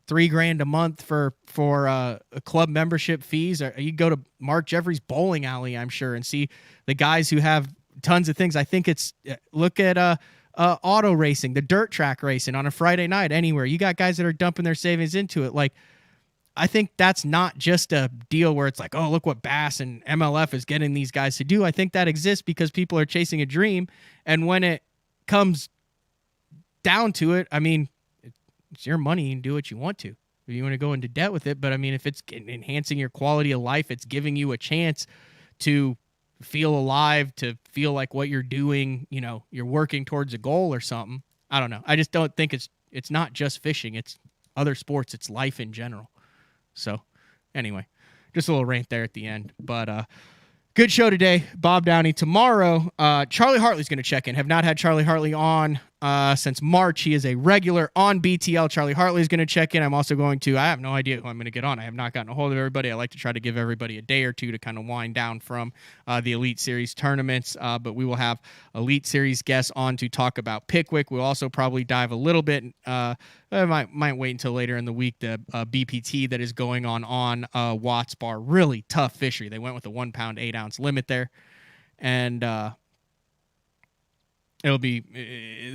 $3,000 a month for a club membership fees. Or you go to Mark Jeffries bowling alley, I'm sure, and see the guys who have tons of things. I think it's look at auto racing, the dirt track racing on a Friday night anywhere. You got guys that are dumping their savings into it. I think that's not just a deal where it's oh, look what Bass and MLF is getting these guys to do. I think that exists because people are chasing a dream, and when it comes down to it, I mean, it's your money. You can do what you want to. If you want to go into debt with it, but I mean, if it's enhancing your quality of life, it's giving you a chance to feel alive, to feel like what you're doing, you're working towards a goal or something. I don't know. I just don't think it's not just fishing. It's other sports. It's life in general. So anyway, just a little rant there at the end, but good show today. Bob Downey tomorrow. Charlie Hartley's going to check in. Have not had Charlie Hartley on Since March, he is a regular on BTL. Charlie Hartley is going to check in. I'm also going to, I have no idea who I'm going to get on. I have not gotten a hold of everybody. I like to try to give everybody a day or two to kind of wind down from the Elite Series tournaments. But we will have Elite Series guests on to talk about Pickwick. We'll also probably dive a little bit. I might wait until later in the week. The BPT that is going on Watts Bar. Really tough fishery. They went with a 1 pound, 8 ounce limit there. And it'll be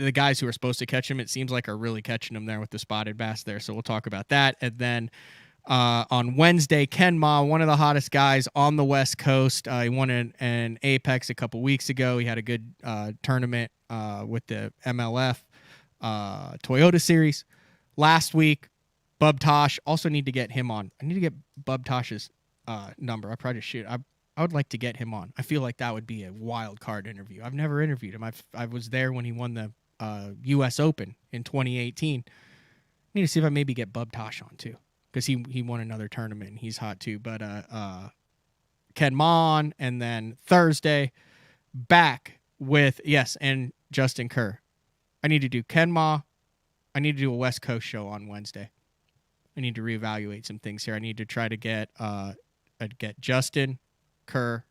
the guys who are supposed to catch him, it seems like, are really catching him there with the spotted bass there. So we'll talk about that. And then on Wednesday, Ken Ma, one of the hottest guys on the West Coast. He won an Apex a couple weeks ago. He had a good tournament with the MLF Toyota Series. Last week, Bub Tosh. Also need to get him on. I need to get Bub Tosh's number. I probably should. I would like to get him on. I feel like that would be a wild card interview. I've never interviewed him. I was there when he won the U.S. Open in 2018. I need to see if I maybe get Bub Tosh on too, because he won another tournament and he's hot too. But Ken Ma on, and then Thursday back with and Justin Kerr. I need to do Ken Ma. I need to do a West Coast show on Wednesday. I need to reevaluate some things here. I need to try to get Justin Kerr,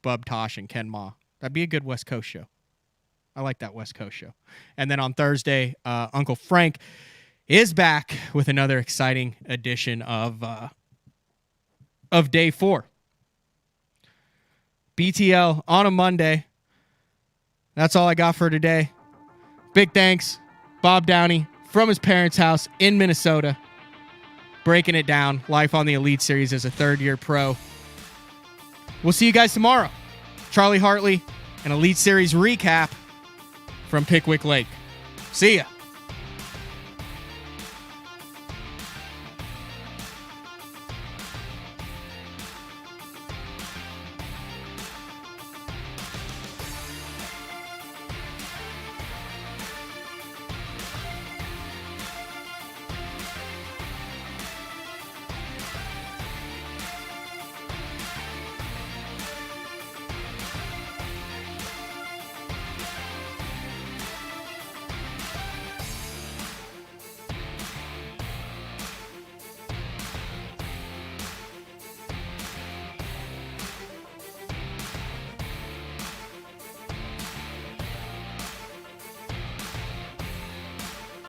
Bub Tosh, and Ken Ma. That'd be a good West Coast show. I like that West Coast show. And then on Thursday, Uncle Frank is back with another exciting edition of Day 4. BTL on a Monday. That's all I got for today. Big thanks, Bob Downey from his parents' house in Minnesota, breaking it down, life on the Elite Series as a third-year pro. We'll see you guys tomorrow. Charlie Hartley, an Elite Series recap from Pickwick Lake. See ya.